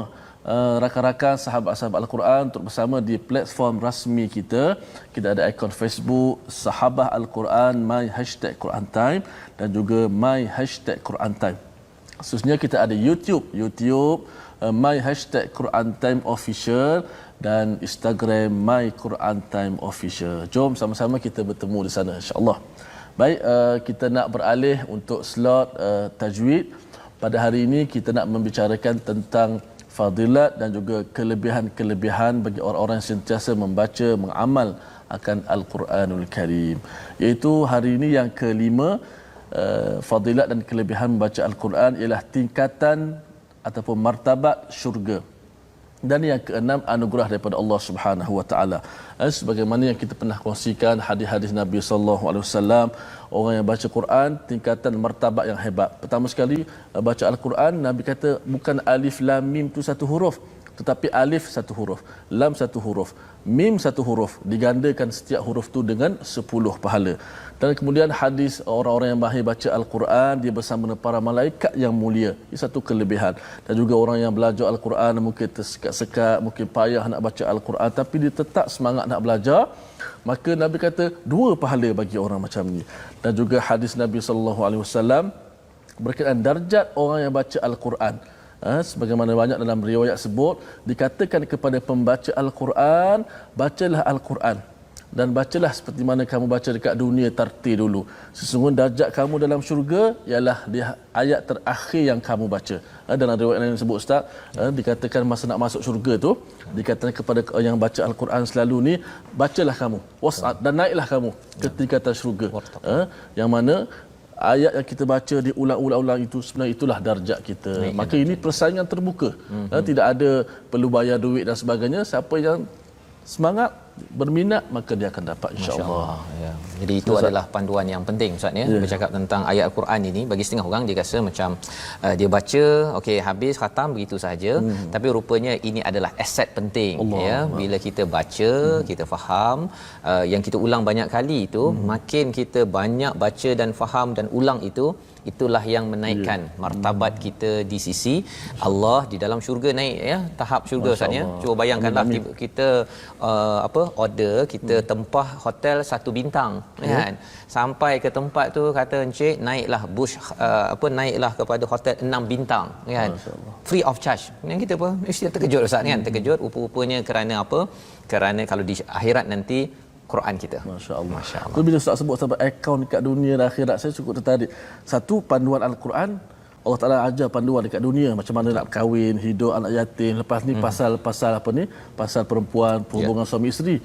rakan-rakan sahabat-sahabat Al-Quran untuk bersama di platform rasmi kita. Kita ada akaun Facebook Sahabah Al-Quran my #Quran Time dan juga my #Quran Time. Khususnya kita ada YouTube my #Quran Time Official dan Instagram my Quran Time Official. Jom sama-sama kita bertemu di sana insya-Allah. Baik, kita nak beralih untuk slot tajwid. Pada hari ini kita nak membicarakan tentang fadilat dan juga kelebihan-kelebihan bagi orang-orang yang sentiasa membaca, mengamal akan Al-Quranul Karim. Iaitu hari ini yang kelima, fadilat dan kelebihan membaca Al-Quran ialah tingkatan ataupun martabat syurga. Dan yang keenam, anugerah daripada Allah Subhanahu Wa Taala. Sebagaimana yang kita pernah kongsikan hadis-hadis Nabi sallallahu alaihi wasallam, orang yang baca Quran tingkatan martabat yang hebat. Pertama sekali baca Al-Quran, Nabi kata bukan alif lam mim tu satu huruf, tetapi alif satu huruf, lam satu huruf, mim satu huruf, digandakan setiap huruf tu dengan 10 pahala. Dan kemudian hadis orang-orang yang mahir baca Al-Quran dia bersama dengan para malaikat yang mulia. Ini satu kelebihan. Dan juga orang yang belajar Al-Quran mungkin tersekat-sekat, mungkin payah nak baca Al-Quran tapi dia tetap semangat nak belajar, maka Nabi kata 2 pahala bagi orang macam ni. Dan juga hadis Nabi sallallahu alaihi wasallam berkaitan darjat orang yang baca Al-Quran. Sebagaimana banyak dalam riwayat sebut, dikatakan kepada pembaca Al-Quran, bacalah Al-Quran dan bacalah seperti mana kamu baca dekat dunia tartil dulu. Sesungguhnya darjat kamu dalam syurga ialah di ayat terakhir yang kamu baca. Dalam riwayat lain sebut Ustaz, dikatakan masa nak masuk syurga tu, dikatakan kepada yang baca Al-Quran selalu ni, bacalah kamu was'ad dan naiklah kamu ke tingkatan syurga. Yang mana ayat yang kita baca diulang-ulang itu sebenarnya itulah darjat kita. Maka ini persaingan terbuka. Tidak ada perlu bayar duit dan sebagainya. Siapa yang semangat, berminat, maka dia akan dapat insya-Allah. Ya. Jadi itu Ustaz, adalah panduan yang penting Ustaz ya. Bercakap tentang ayat Al-Quran ini, bagi setengah orang dia rasa macam dia baca okey habis khatam begitu saja, tapi rupanya ini adalah aset penting ya. Bila kita baca, kita faham, yang kita ulang banyak kali itu, makin kita banyak baca dan faham dan ulang itu, itulah yang menaikkan martabat kita di sisi Allah di dalam syurga, naik ya tahap syurga Ustaz ya. Cuba bayangkanlah kita order, kita tempah hotel 1 bintang kan, sampai ke tempat tu kata encik naiklah naiklah kepada hotel 6 bintang kan, free of charge. Yang kita mesti terkejut Ustaz kan, terkejut rupa-rupanya kerana apa? Kerana kalau di akhirat nanti Quran kita. Masya-Allah. Masya-Allah. Bila Ustaz sebut sampai akaun dekat dunia dan akhirat, saya cukup tertarik. Satu, panduan Al-Quran, Allah Taala ajar panduan dekat dunia macam mana nak kahwin, hidup anak yatim. Lepas ni pasal apa ni? Pasal perempuan, hubungan suami isteri.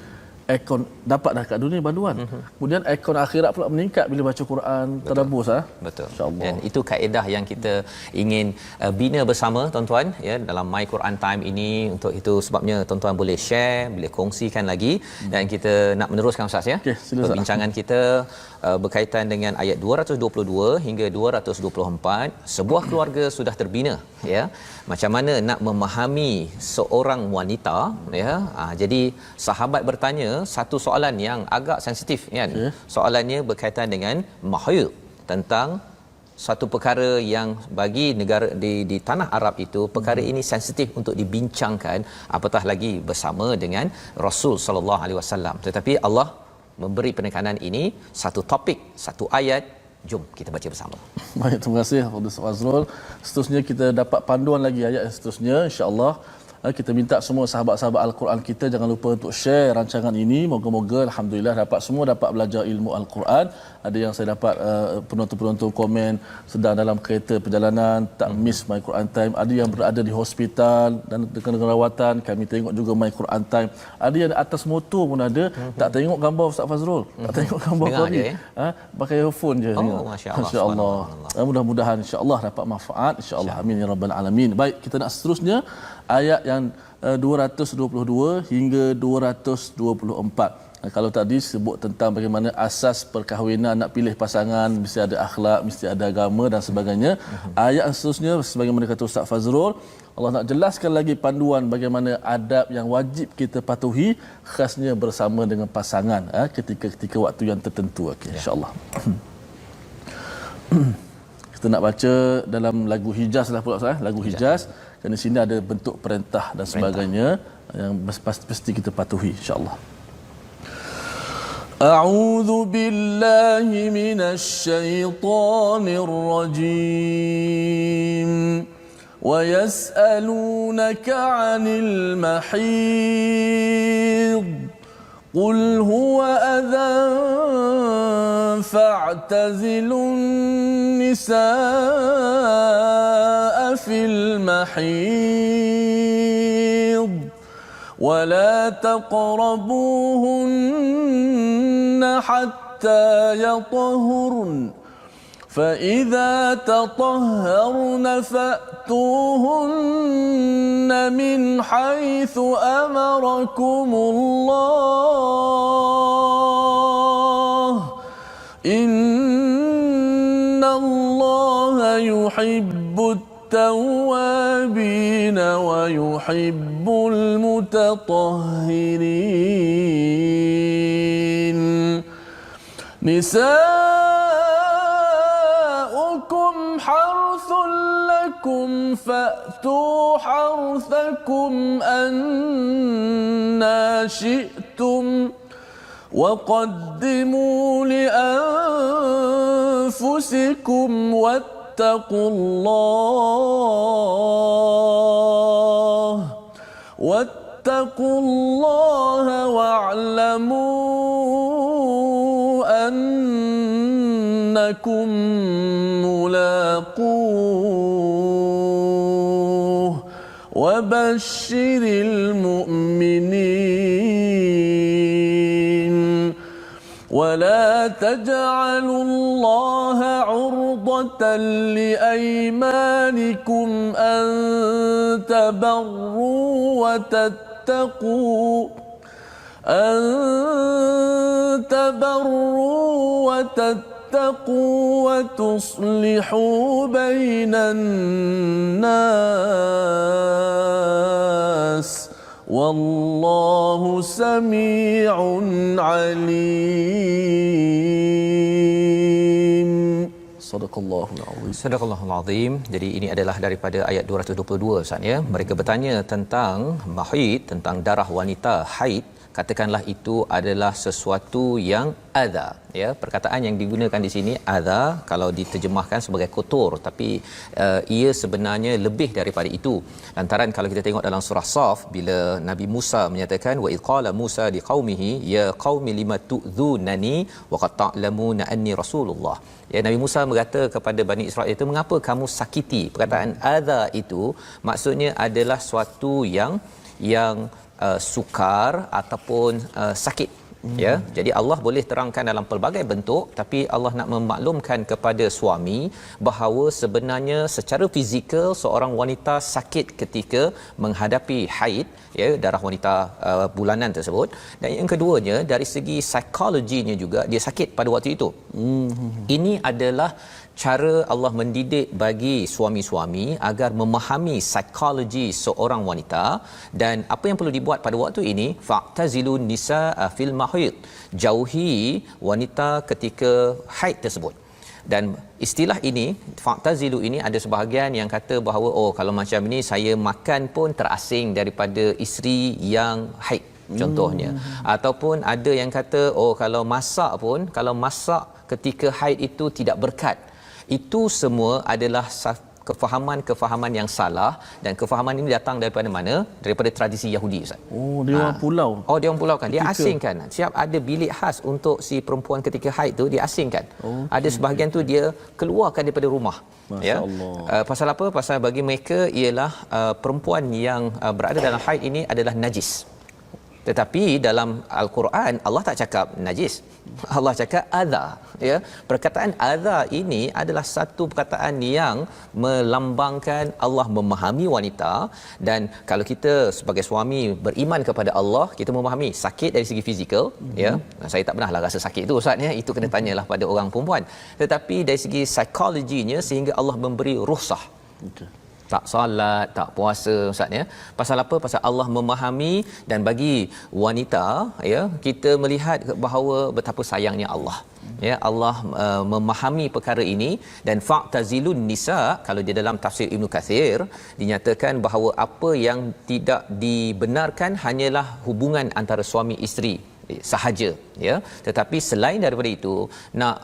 Akaun dapat dah kat dunia bantuan. Kemudian akaun akhirat pula meningkat bila baca Quran, tadabbur Betul. Dan itu kaedah yang kita ingin bina bersama tuan-tuan ya dalam My Quran Time ini. Untuk itu sebabnya tuan-tuan boleh share, boleh kongsikan lagi dan kita nak meneruskan Ustaz ya. Okay, perbincangan kita berkaitan dengan ayat 222 hingga 224. Sebuah keluarga sudah terbina ya. Macam mana nak memahami seorang wanita ya. Jadi sahabat bertanya satu soalan yang agak sensitif kan. Soalannya berkaitan dengan mahid, tentang satu perkara yang bagi negara di tanah Arab itu perkara ini sensitif untuk dibincangkan, apatah lagi bersama dengan Rasul sallallahu alaihi wasallam. Tetapi Allah memberi penekanan ini satu topik, satu ayat. Jom kita baca bersama. Baik, terima kasih Ustaz Fazrul. Seterusnya kita dapat panduan lagi ayat yang seterusnya insya-Allah. Kita minta semua sahabat-sahabat Al-Quran kita jangan lupa untuk share rancangan ini. Moga-moga alhamdulillah semua dapat belajar ilmu Al-Quran. Ada yang saya dapat penonton-penonton komen sedang dalam kereta perjalanan tak miss My Quran Time. Ada yang berada di hospital dan dengan rawatan, kami tengok juga My Quran Time. Ada yang atas motor pun ada, tak tengok gambar Ustaz Fazrul, tak tengok gambar kami. Pakai earphone je. Masya-Allah. Mudah-mudahan insya-Allah dapat manfaat insya-Allah. Amin ya rabbal alamin. Baik, kita nak seterusnya ayat yang 222 hingga 224. Kalau tadi sebut tentang bagaimana asas perkahwinan, nak pilih pasangan mesti ada akhlak, mesti ada agama dan sebagainya. Ayat seterusnya sebagaimana kata Ustaz Fazrul, Allah nak jelaskan lagi panduan bagaimana adab yang wajib kita patuhi, khasnya bersama dengan pasangan ketika waktu yang tertentu. Okey, insya-Allah. Kita nak baca dalam lagu Hijaz lah pula Ustaz, lagu Hijaz. Dan di sini ada bentuk perintah dan sebagainya yang pasti kita patuhi insya-Allah. A'udzu billahi minasy syaithanir rajim. Wa yas'alunaka 'anil mahid. Qul huwa adhan fa'tazilun nisaa fil mahid. ولا تقربوهن حتى يطهرن فإذا تطهرن فأتوهن من حيث أمركم الله إن الله يحب التوابين ويحب المتطهرين نساؤكم حرث لكم فأتوا حرثكم أنى شئتم وقدموا لأنفسكم واتقوا الله واعلموا أنكم ملاقوه وبشر المؤمنين ولا تجعلوا الله عرضة لأيمانكم أن تبروا وتتقوا وتصلحوا بين الناس والله سميع عليم. Sadaqallahul azim. Sadaqallahul azim. Jadi ini adalah daripada ayat 222 Ustaz ya. Mereka bertanya tentang mahid, tentang darah wanita haid. Katakanlah itu adalah sesuatu yang adha ya. Perkataan yang digunakan di sini adha kalau diterjemahkan sebagai kotor, tapi ia sebenarnya lebih daripada itu. Lantaran kalau kita tengok dalam surah Saf, bila Nabi Musa menyatakan wa iqala Musa liqaumihi ya qaumi lima tu'dhunani wa qad ta'lamuna anni rasulullah. Ya, Nabi Musa berkata kepada Bani Israel itu, mengapa kamu sakiti? Perkataan adha itu maksudnya adalah suatu yang sukar ataupun sakit. Ya, jadi Allah boleh terangkan dalam pelbagai bentuk, tapi Allah nak memaklumkan kepada suami bahawa sebenarnya secara fizikal seorang wanita sakit ketika menghadapi haid, ya, darah wanita bulanan tersebut. Dan yang keduanya dari segi psikologinya juga dia sakit pada waktu itu. Ini adalah cara Allah mendidik bagi suami-suami agar memahami psikologi seorang wanita. Dan apa yang perlu dibuat pada waktu ini, fa'tazilun nisaa fil mahid, jauhi wanita ketika haid tersebut. Dan istilah ini, fa'tazilu ini, ada sebahagian yang kata bahawa kalau macam ini saya makan pun terasing daripada isteri yang haid contohnya. Ataupun ada yang kata kalau masak pun, kalau masak ketika haid itu tidak berkat. Itu semua adalah kefahaman-kefahaman yang salah, dan kefahaman ini datang daripada mana? Daripada tradisi Yahudi, Ustaz. Dia orang pulau. Dia orang pulau kan. Dia asingkan. Siap ada bilik khas untuk si perempuan ketika haid tu, dia asingkan. Ada sebahagian tu dia keluarkan daripada rumah. Masya-Allah. Pasal apa? Pasal bagi mereka ialah perempuan yang berada dalam haid ini adalah najis. Tetapi dalam Al-Quran Allah tak cakap najis. Allah cakap adha, ya. Perkataan adha ini adalah satu perkataan yang melambangkan Allah memahami wanita. Dan kalau kita sebagai suami beriman kepada Allah, kita memahami sakit dari segi fizikal, ya. Saya tak pernahlah rasa sakit tu, Ustaz, ya. Itu kena tanyalah pada orang perempuan. Tetapi dari segi psikologinya, sehingga Allah memberi rukhsah. Tak solat, tak puasa, Ustaz, ya. Pasal apa? Pasal Allah memahami. Dan bagi wanita, ya, kita melihat bahawa betapa sayangnya Allah. Ya, Allah memahami perkara ini. Dan fa'tazilun nisa, kalau di dalam tafsir Ibnu Katsir dinyatakan bahawa apa yang tidak dibenarkan hanyalah hubungan antara suami isteri sahaja, ya, tetapi selain daripada itu nak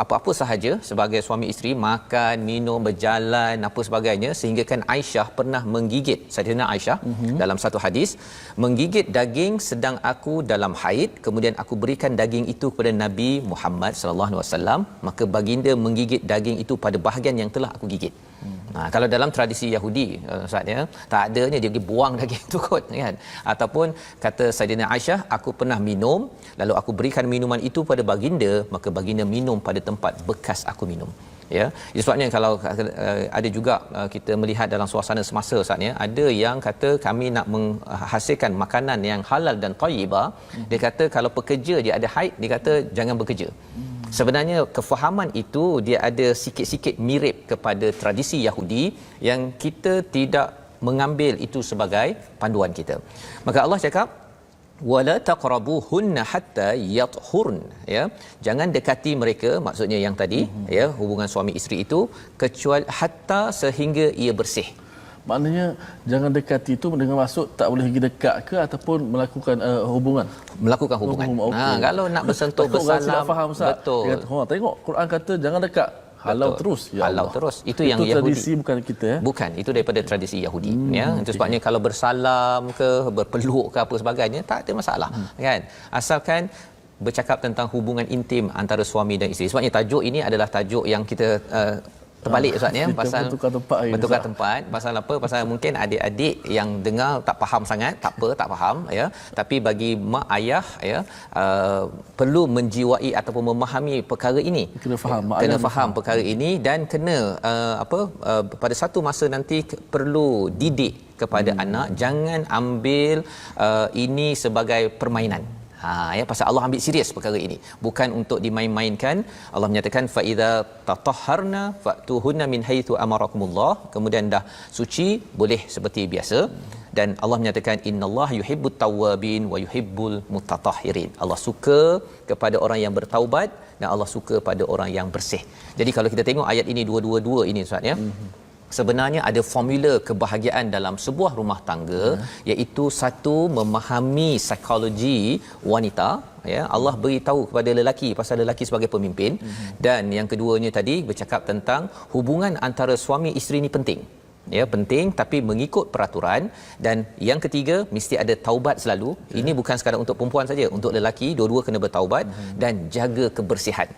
apa-apa sahaja sebagai suami isteri, makan, minum, berjalan, apa sebagainya, sehingga kan Aisyah pernah menggigit, Sayyidina Aisyah dalam satu hadis, menggigit daging sedang aku dalam haid, kemudian aku berikan daging itu kepada Nabi Muhammad sallallahu alaihi wasallam, maka baginda menggigit daging itu pada bahagian yang telah aku gigit. Kalau dalam tradisi Yahudi, Ustaz, ya, tak adanya dia pergi buang daging itu kot, kan. Ataupun kata Saidina Aisyah, aku pernah minum lalu aku berikan minuman itu pada baginda, maka baginda minum pada tempat bekas aku minum. Ya, sebabnya kalau ada juga kita melihat dalam suasana semasa, Ustaz, ya, ada yang kata kami nak menghasilkan makanan yang halal dan thayyibah, dia kata kalau pekerja dia ada haid, dia kata jangan bekerja. Sebenarnya kefahaman itu dia ada sikit-sikit mirip kepada tradisi Yahudi yang kita tidak mengambil itu sebagai panduan kita. Maka Allah cakap wala taqrabuhunna hatta yathurn, ya, jangan dekati mereka, maksudnya yang tadi, ya, hubungan suami isteri itu, kecuali hatta, sehingga ia bersih. Maknanya jangan dekati itu dengan maksud tak boleh pergi dekat ke ataupun melakukan hubungan. Okay. Kalau nak bersentuh, bersalam, faham, betul. Dia kata, tengok Quran kata jangan dekat. Halau terus, ya halau Allah. Terus. Itu yang Yahudi. Tradisi bukan kita, ya. Bukan, itu daripada tradisi Yahudi, ya. Itu sebabnya kalau bersalam ke, berpeluk ke, apa sebagainya, tak ada masalah, kan. Asalkan bercakap tentang hubungan intim antara suami dan isteri. Sebabnya tajuk ini adalah tajuk yang kita terbalik, Ustaz, ya, pasal bertukar tempat. Pasal apa? Pasal mungkin adik-adik yang dengar tak faham sangat, tak apa, tak faham, ya, tapi bagi mak ayah, ya, perlu menjiwai ataupun memahami perkara ini, kena faham perkara ini, dan kena pada satu masa nanti perlu didik kepada anak, jangan ambil ini sebagai permainan. Ya, pasal Allah ambil serius perkara ini, bukan untuk dimain-mainkan. Allah menyatakan fa idza tatahharna fatuhunna min haitsu amarakumullah, kemudian dah suci boleh seperti biasa. Dan Allah menyatakan innallaha yuhibbut tawwabin wa yuhibbul mutatahhirin. Allah suka kepada orang yang bertaubat dan Allah suka pada orang yang bersih. Jadi kalau kita tengok ayat ini dua-dua ini, Ustaz, ya, sebenarnya ada formula kebahagiaan dalam sebuah rumah tangga, iaitu satu, memahami psikologi wanita, ya, Allah beritahu kepada lelaki pasal lelaki sebagai pemimpin, dan yang keduanya tadi bercakap tentang hubungan antara suami isteri ini penting. Ya, penting tapi mengikut peraturan, dan yang ketiga mesti ada taubat selalu. Ini bukan sekadar untuk perempuan saja, untuk lelaki dua-dua kena bertaubat dan jaga kebersihan.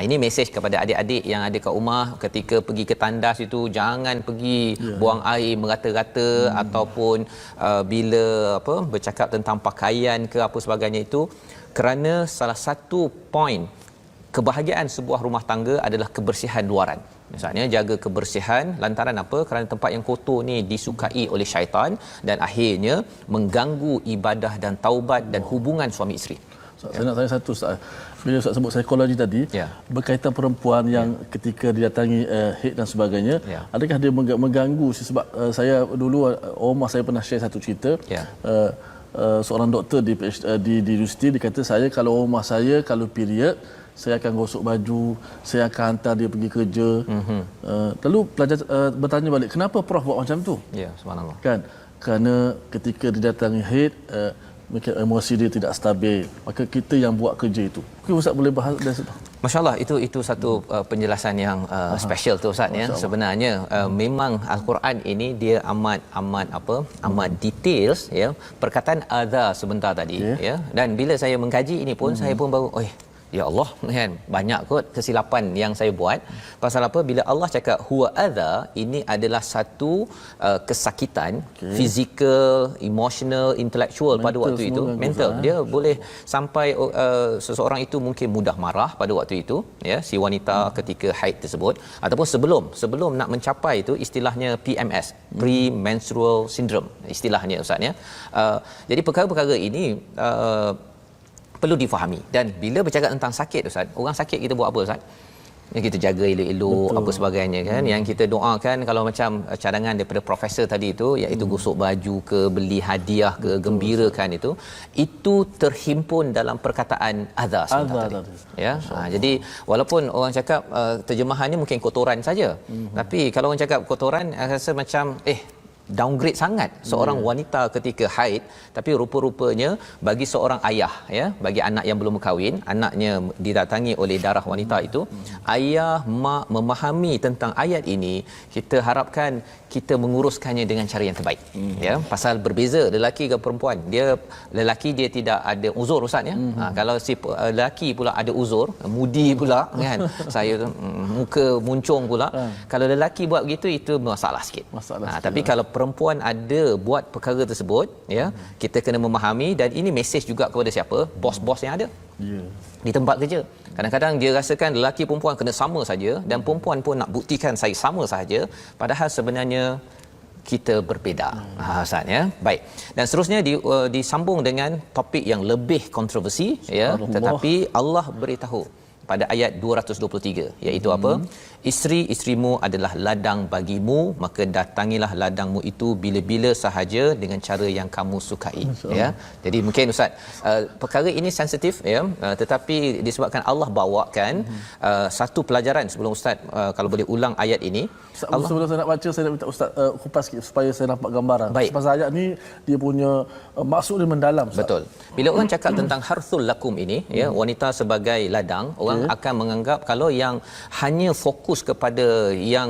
Ini mesej kepada adik-adik yang ada kat rumah, ketika pergi ke tandas itu jangan pergi buang air merata-rata, ataupun bila bercakap tentang pakaian ke apa sebagainya itu, kerana salah satu poin kebahagiaan sebuah rumah tangga adalah kebersihan luaran. Misalnya jaga kebersihan lantaran apa? Kerana tempat yang kotor ni disukai oleh syaitan dan akhirnya mengganggu ibadah dan taubat dan hubungan suami isteri. Saya nak tanya satu, Ustaz. Bila Ustaz sebut psikologi tadi, berkaitan perempuan yang ketika didatangi haid dan sebagainya, adakah dia mengganggu? Sebab saya dulu, rumah saya pernah share satu cerita, seorang doktor di universiti, dia kata, saya kalau rumah saya kalau period, saya akan gosok baju, saya akan hantar dia pergi kerja. Lalu pelajar bertanya balik, kenapa Prof buat macam tu? Ya, subhanallah. Kan? Kerana ketika didatangi haid, mungkin emosi dia tidak stabil, maka kita yang buat kerja itu. Mungkin Ustaz boleh bahas dari situ. Masya-Allah, itu satu penjelasan yang special tu, Ustaz, ya. Sebenarnya memang Al-Quran ini dia amat details, ya. Perkataan adza sebentar tadi, ya. Dan bila saya mengkaji ini pun saya pun baru ya Allah, kan, banyak kot kesilapan yang saya buat. Pasal apa? Bila Allah cakap huwa adza, ini adalah satu kesakitan fizikal, emotional, intelektual pada waktu itu, mental. Dia boleh sampai seseorang itu mungkin mudah marah pada waktu itu, ya, si wanita ketika haid tersebut, ataupun sebelum nak mencapai itu, istilahnya PMS, premenstrual syndrome, istilahnya, Ustaz, ya. Jadi perkara-perkara ini perlu difahami. Dan bila bercakap tentang sakit, Ustaz, orang sakit kita buat apa, Ustaz? yang kita jaga elok-elok apa sebagainya kan, yang kita doakan kalau macam cadangan daripada profesor tadi itu, iaitu gosok baju ke, beli hadiah ke, gembirakan itu terhimpun dalam perkataan adha sebentar tadi. Ya, jadi walaupun orang cakap terjemahannya mungkin kotoran saja, tapi kalau orang cakap kotoran, saya rasa macam downgrade sangat seorang wanita ketika haid, tapi rupa-rupanya bagi seorang ayah, ya, bagi anak yang belum berkahwin, anaknya didatangi oleh darah wanita itu, ayah mak memahami tentang ayat ini, kita harapkan kita menguruskannya dengan cara yang terbaik. Ya, pasal berbeza lelaki ke perempuan. Lelaki dia tidak ada uzur, ustaz, ya. Kalau si lelaki pula ada uzur, mudi pula kan, saya muka muncung pula. Kalau lelaki buat begitu, itu masalah sikit. Tapi kalau perempuan ada buat perkara tersebut, ya, kita kena memahami, dan ini mesej juga kepada siapa? Bos-bos yang ada di tempat kerja. Kadang-kadang dia rasakan lelaki perempuan kena sama saja, dan perempuan pun nak buktikan saya sama saja, padahal sebenarnya kita berbeza. Ustaz, ya. Baik. Dan seterusnya disambung dengan topik yang lebih kontroversi, ya, tetapi Allah beritahu pada ayat 223, iaitu apa? Isteri-isterimu adalah ladang bagimu, maka datangilah ladangmu itu bila-bila sahaja dengan cara yang kamu sukai. Ya. Jadi mungkin ustaz, perkara ini sensitif, ya, tetapi disebabkan Allah bawakan satu pelajaran sebelum ustaz kalau boleh ulang ayat ini. Allah, sebelum saya nak baca, saya nak minta ustaz kupas sikit supaya saya dapat gambaran. Baik. Pasal ayat ni dia punya maksud dia mendalam, ustaz. Betul. Bila orang cakap tentang harthul lakum ini, ya, wanita sebagai ladang, orang akan menganggap kalau yang hanya fokus kepada yang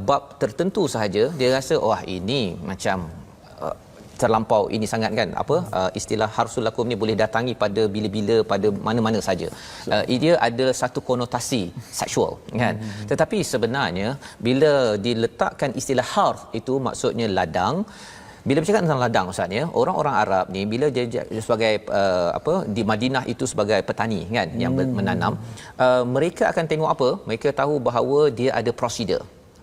bab tertentu sahaja, dia rasa wah ini macam terlampau ini sangat kan, istilah harsul lakum ni boleh datangi pada bila-bila, pada mana-mana saja. Dia ada satu konotasi seksual kan. Tetapi sebenarnya bila diletakkan istilah harth itu maksudnya ladang. Bila bercakap tentang ladang, ustaz, ya, orang-orang Arab ni bila dia sebagai di Madinah itu sebagai petani kan, yang menanam, mereka akan tengok apa? Mereka tahu bahawa dia ada prosedur,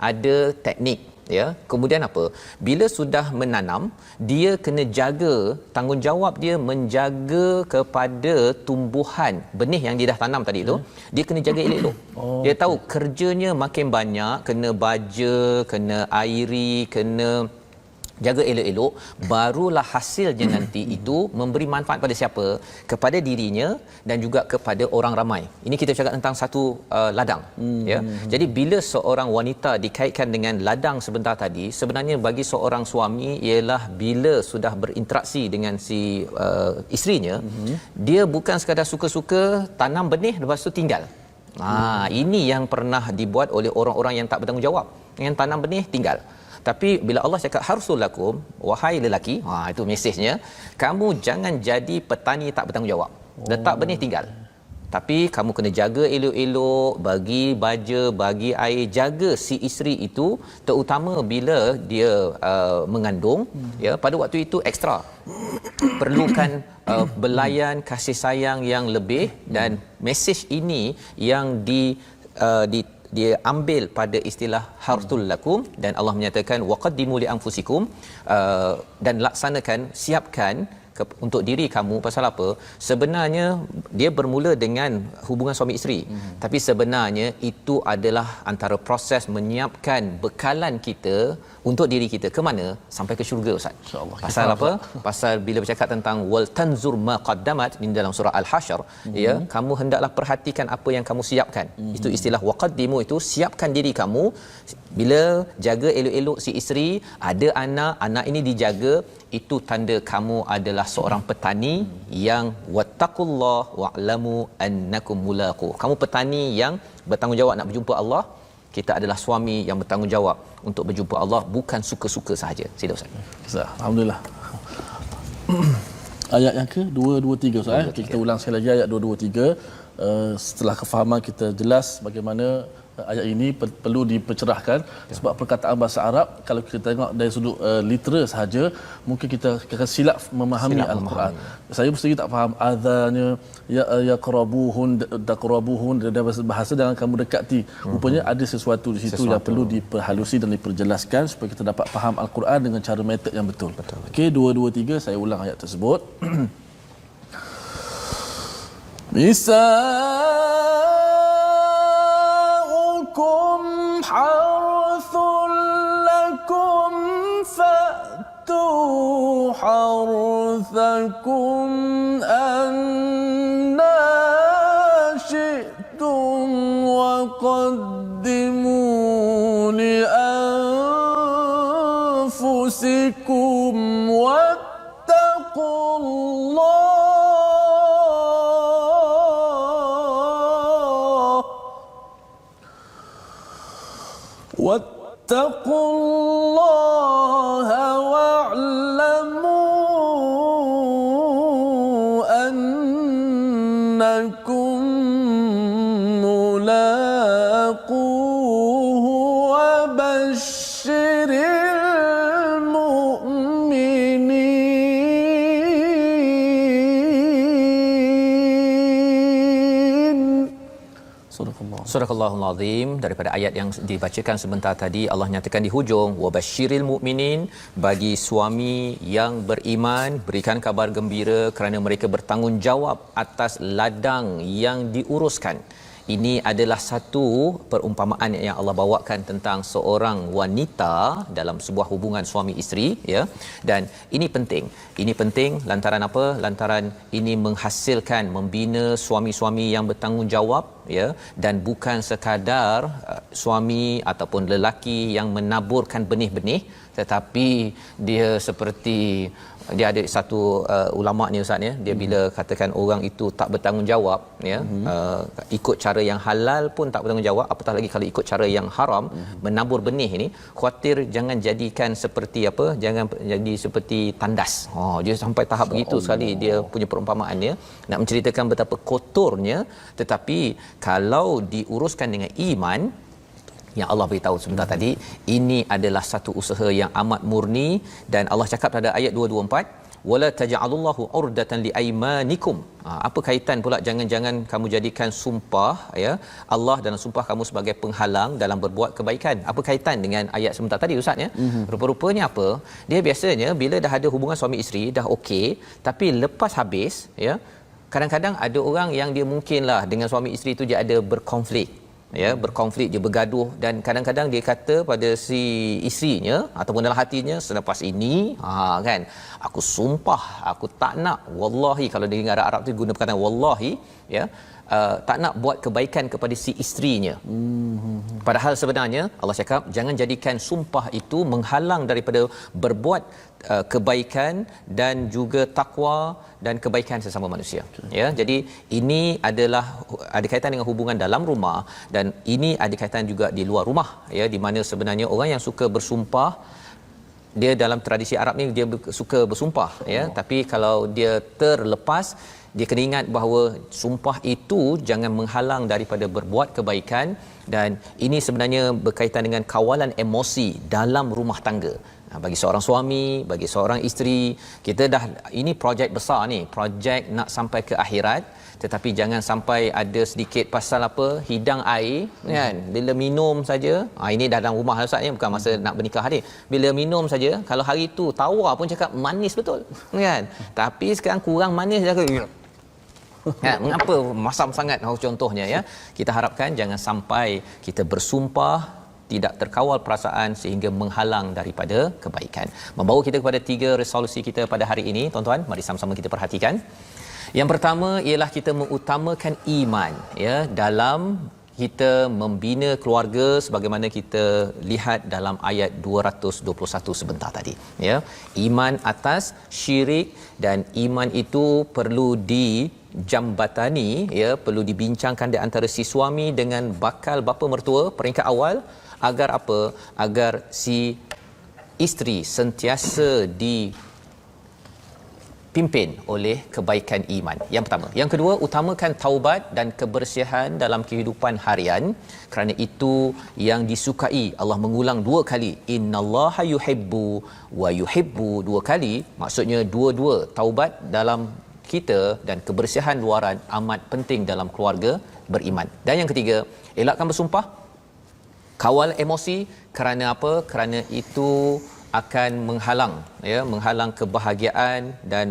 ada teknik, ya. Kemudian apa? Bila sudah menanam, dia kena jaga, tanggungjawab dia menjaga kepada tumbuhan benih yang dia dah tanam tadi tu, dia kena jaga elok-elok. Dia tahu kerjanya makin banyak, kena baja, kena airi, kena jaga elok-elok, barulah hasilnya nanti itu memberi manfaat pada siapa? Kepada dirinya dan juga kepada orang ramai. Ini kita cakap tentang satu ladang, ya. Jadi bila seorang wanita dikaitkan dengan ladang sebentar tadi, sebenarnya bagi seorang suami ialah bila sudah berinteraksi dengan si isterinya, dia bukan sekadar suka-suka tanam benih lepas tu tinggal. Ini yang pernah dibuat oleh orang-orang yang tak bertanggungjawab. Yang tanam benih tinggal. Tapi bila Allah cakap harsul lakum, wahai lelaki, itu mesejnya, kamu jangan jadi petani tak bertanggungjawab. Letak benih tinggal. Tapi kamu kena jaga elok-elok, bagi baja, bagi air, jaga si isteri itu, terutama bila dia mengandung, ya, pada waktu itu ekstra perlukan belayan kasih sayang yang lebih, dan mesej ini yang dia ambil pada istilah harthul lakum, dan Allah menyatakan waqaddimu li anfusikum, dan laksanakan, siapkan untuk diri kamu. Pasal apa? Sebenarnya dia bermula dengan hubungan suami isteri, tapi sebenarnya itu adalah antara proses menyiapkan bekalan kita untuk diri kita ke mana? Sampai ke syurga, ustaz. Insya-Allah. Pasal apa? Pasal bila bercakap tentang wal tanzur ma qaddamat di dalam surah al-hasyr, ya, kamu hendaklah perhatikan apa yang kamu siapkan. Itu istilah waqaddimu, itu siapkan diri kamu. Bila jaga elok-elok si isteri, ada anak ini dijaga, itu tanda kamu adalah seorang petani yang wattaqullah wa'lamu annakum mulaqu. Kamu petani yang bertanggungjawab nak berjumpa Allah. Kita adalah suami yang bertanggungjawab untuk berjumpa Allah, bukan suka-suka sahaja. Sila ustaz. Alhamdulillah. Ayat yang ke 223, ustaz. Kita ulang sekali lagi ayat 223. Setelah kefahaman kita jelas bagaimana ayat ini perlu dipercerahkan, sebab perkataan bahasa Arab kalau kita tengok dari sudut literal sahaja mungkin kita akan silap memahami Al-Quran. Saya sendiri tak faham adanya yaqrabuhun dari bahasa dengan kamu dekati. Rupanya ada sesuatu di situ yang perlu diperhalusi dan diperjelaskan supaya kita dapat faham Al-Quran dengan cara metod yang betul. Okey, 223 saya ulang ayat tersebut. وقدموا لأنفسكم واتقوا الله واعلموا أنكم ملاقوه وبشر المؤمنين. صدق الله. Surah Al-Allahul Azim. Daripada ayat yang dibacakan sebentar tadi, Allah nyatakan di hujung, wabashiril mu'minin, bagi suami yang beriman berikan kabar gembira kerana mereka bertanggungjawab atas ladang yang diuruskan. Ini adalah satu perumpamaan yang Allah bawakan tentang seorang wanita dalam sebuah hubungan suami isteri, ya. Dan ini penting. Ini penting lantaran apa? Lantaran ini menghasilkan, membina suami-suami yang bertanggungjawab, ya, dan bukan sekadar suami ataupun lelaki yang menaburkan benih-benih, tetapi dia seperti dia ada satu ulama ni ustaz, ya, dia bila katakan orang itu tak bertanggungjawab, ya, ikut cara yang halal pun tak bertanggungjawab, apatah lagi kalau ikut cara yang haram, menabur benih ini, khuatir jangan jadikan seperti apa, jangan jadi seperti tandas. Dia sampai tahap begitu sekali dia punya perumpamaannya, nak menceritakan betapa kotornya. Tetapi kalau diuruskan dengan iman, yang Allah beritahu sebentar tadi, ini adalah satu usaha yang amat murni. Dan Allah cakap pada ayat 224, wala taj'alullahu urdatan liaymanikum. Apa kaitan pula jangan-jangan kamu jadikan sumpah, ya, Allah dalam sumpah kamu sebagai penghalang dalam berbuat kebaikan? Apa kaitan dengan ayat sebentar tadi ustaz, ya? Rupa-rupanya apa? Dia biasanya bila dah ada hubungan suami isteri dah okey, tapi lepas habis, ya, kadang-kadang ada orang yang dia mungkinlah dengan suami isteri tu dia ada berkonflik, ya, berkonflik, dia bergaduh, dan kadang-kadang dia kata pada si isterinya ataupun dalam hatinya, selepas ini kan aku sumpah aku tak nak, wallahi, kalau di negara Arab tu guna perkataan wallahi, ya, tak nak buat kebaikan kepada si isterinya. Padahal sebenarnya Allah cakap jangan jadikan sumpah itu menghalang daripada berbuat kebaikan dan juga takwa dan kebaikan sesama manusia, ya. Jadi ini adalah ada kaitan dengan hubungan dalam rumah, dan ini ada kaitan juga di luar rumah, ya, di mana sebenarnya orang yang suka bersumpah, dia dalam tradisi Arab ni dia suka bersumpah, ya, tapi kalau dia terlepas, dia kena ingat bahawa sumpah itu jangan menghalang daripada berbuat kebaikan. Dan ini sebenarnya berkaitan dengan kawalan emosi dalam rumah tangga. Bagi seorang suami, bagi seorang isteri, kita dah, ini projek besar ni, projek nak sampai ke akhirat, tetapi jangan sampai ada sedikit pasal apa, hidang air, kan, bila minum saja, ini dah dalam rumah ustaz, ni bukan masa nak bernikah ni, bila minum saja, kalau hari tu tawar pun cakap manis betul, kan, tapi sekarang kurang manis dah ke, mengapa masam sangat, contohnya, ya. Kita harapkan jangan sampai kita bersumpah tidak terkawal perasaan sehingga menghalang daripada kebaikan. Membawa kita kepada 3 resolusi kita pada hari ini, tuan-tuan, mari sama-sama kita perhatikan. Yang pertama ialah kita mengutamakan iman, ya, dalam kita membina keluarga sebagaimana kita lihat dalam ayat 221 sebentar tadi, ya. Iman atas syirik, dan iman itu perlu dijambatani, ya, perlu dibincangkan di antara si suami dengan bakal bapa mertua peringkat awal, agar apa? Agar si isteri sentiasa dipimpin oleh kebaikan iman. Yang pertama. Yang kedua, utamakan taubat dan kebersihan dalam kehidupan harian, kerana itu yang disukai. Allah mengulang 2 kali, innallaha yuhibbu wa yuhibbu, 2 kali, maksudnya dua-dua taubat dalam kita dan kebersihan luaran amat penting dalam keluarga beriman. Dan yang ketiga, elakkan bersumpah, kawal emosi, kerana apa? Kerana itu akan menghalang, ya, menghalang kebahagiaan dan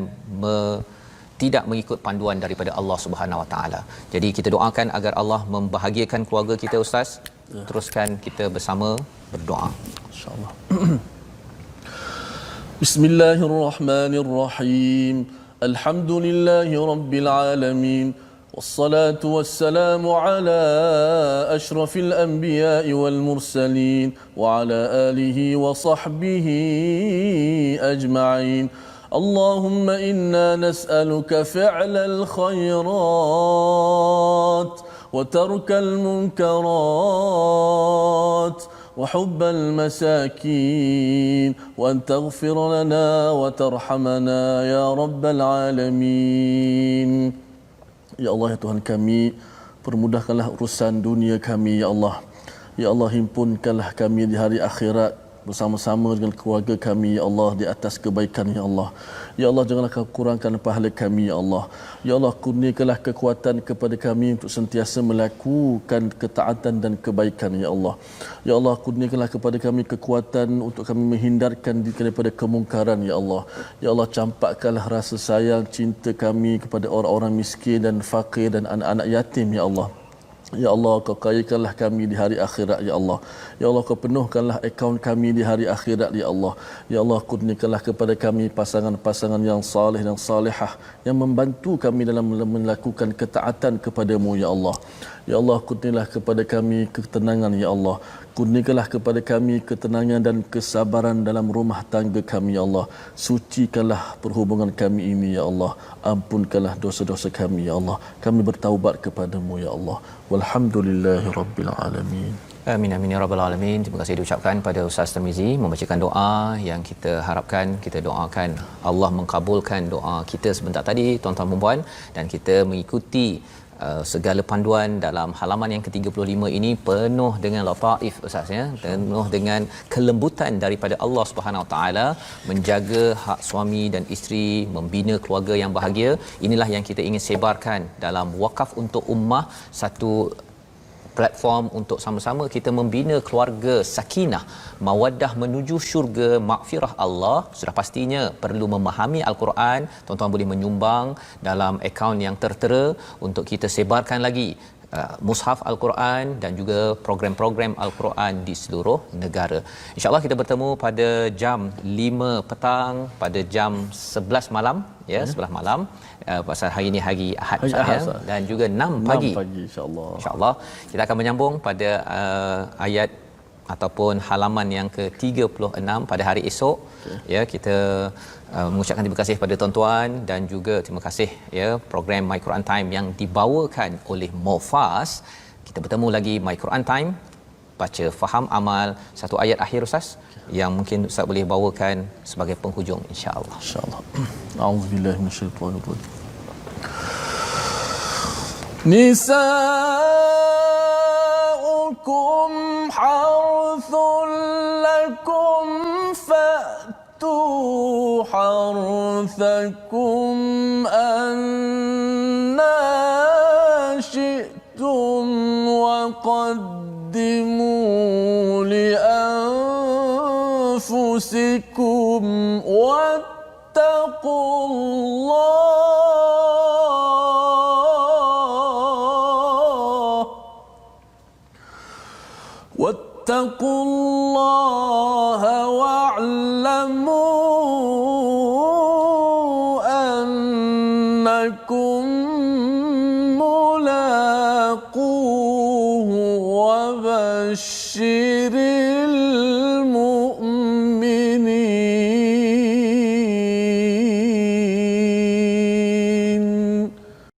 tidak mengikut panduan daripada Allah Subhanahu Wa Taala. Jadi kita doakan agar Allah membahagiakan keluarga kita ustaz. Teruskan kita bersama berdoa, insyaallah. Bismillahirrahmanirrahim. Alhamdulillahirabbil alamin. والصلاة والسلام على أشرف الأنبياء والمرسلين وعلى آله وصحبه أجمعين. اللهم إنا نسألك فعل الخيرات وترك المنكرات وحب المساكين وأن تغفر لنا وترحمنا يا رب العالمين. Ya Allah, ya Tuhan kami, permudahkanlah urusan dunia kami, ya Allah. Ya Allah, himpunkanlah kami di hari akhirat bersama-sama dengan keluarga kami, ya Allah, di atas kebaikan, ya Allah. Ya Allah, janganlah kau kurangkan pahala kami, ya Allah. Ya Allah, kurniakanlah kekuatan kepada kami untuk sentiasa melakukan ketaatan dan kebaikan, ya Allah. Ya Allah, kurniakanlah kepada kami kekuatan untuk kami menghindarkan diri daripada kemungkaran, ya Allah. Ya Allah, campakkanlah rasa sayang cinta kami kepada orang-orang miskin dan fakir dan anak-anak yatim, ya Allah. Ya Allah, kau kayakanlah kami di hari akhirat, ya Allah. Ya Allah, kau penuhkanlah akaun kami di hari akhirat, ya Allah. Ya Allah, kurniakanlah kepada kami pasangan-pasangan yang saleh dan salihah yang membantu kami dalam melakukan ketaatan kepadamu, ya Allah. Ya Allah, kurniakanlah kepada kami ketenangan, ya Allah. Kurniakanlah kepada kami ketenangan dan kesabaran dalam rumah tangga kami, ya Allah. Sucikanlah perhubungan kami ini, ya Allah. Ampunkanlah dosa-dosa kami, ya Allah. Kami bertaubat kepadamu, ya Allah. Walhamdulillahi Rabbil Alamin. Amin amin ya rabbal alamin. Terima kasih diucapkan pada Ustaz Tarmizi membacakan doa yang kita harapkan, kita doakan Allah mengkabulkan doa kita sebentar tadi, tuan-tuan dan puan, dan kita mengikuti segala panduan dalam halaman yang ke-35 ini penuh dengan lataif, Ustaz, ya, penuh dengan kelembutan daripada Allah Subhanahu Wa Taala menjaga hak suami dan isteri, membina keluarga yang bahagia. Inilah yang kita ingin sebarkan dalam Wakaf untuk Ummah, satu platform untuk sama-sama kita membina keluarga sakinah, mawaddah menuju syurga, makfirah Allah. Sudah pastinya perlu memahami Al-Quran. Tuan-tuan boleh menyumbang dalam akaun yang tertera untuk kita sebarkan lagi mushaf Al-Quran dan juga program-program Al-Quran di seluruh negara. InsyaAllah kita bertemu pada jam 5 petang, pada jam 11 malam, ya, 11 malam. Pasal hari ini hari Ahad, ya, dan juga 6 pagi. 6 pagi, insya-Allah. Insya-Allah kita akan menyambung pada ayat ataupun halaman yang ke-36 pada hari esok. Okay. Ya, kita mengucapkan terima kasih kepada tuan-tuan dan juga terima kasih, ya, program My Quran Time yang dibawakan oleh Mofas. Kita bertemu lagi My Quran Time, baca faham amal, satu ayat akhir, Ustaz, yang mungkin Ustaz boleh bawakan sebagai penghujung, insya-Allah. Insya-Allah. A'udzubillahi minasyaitonir rajim. Nisa'ukum harthun lakum fa'tu harthakum anna syi'tum wa qaddimu li anfusikum wattaqullah واتقوا الله واعلموا أنكم ملاقوه وبشر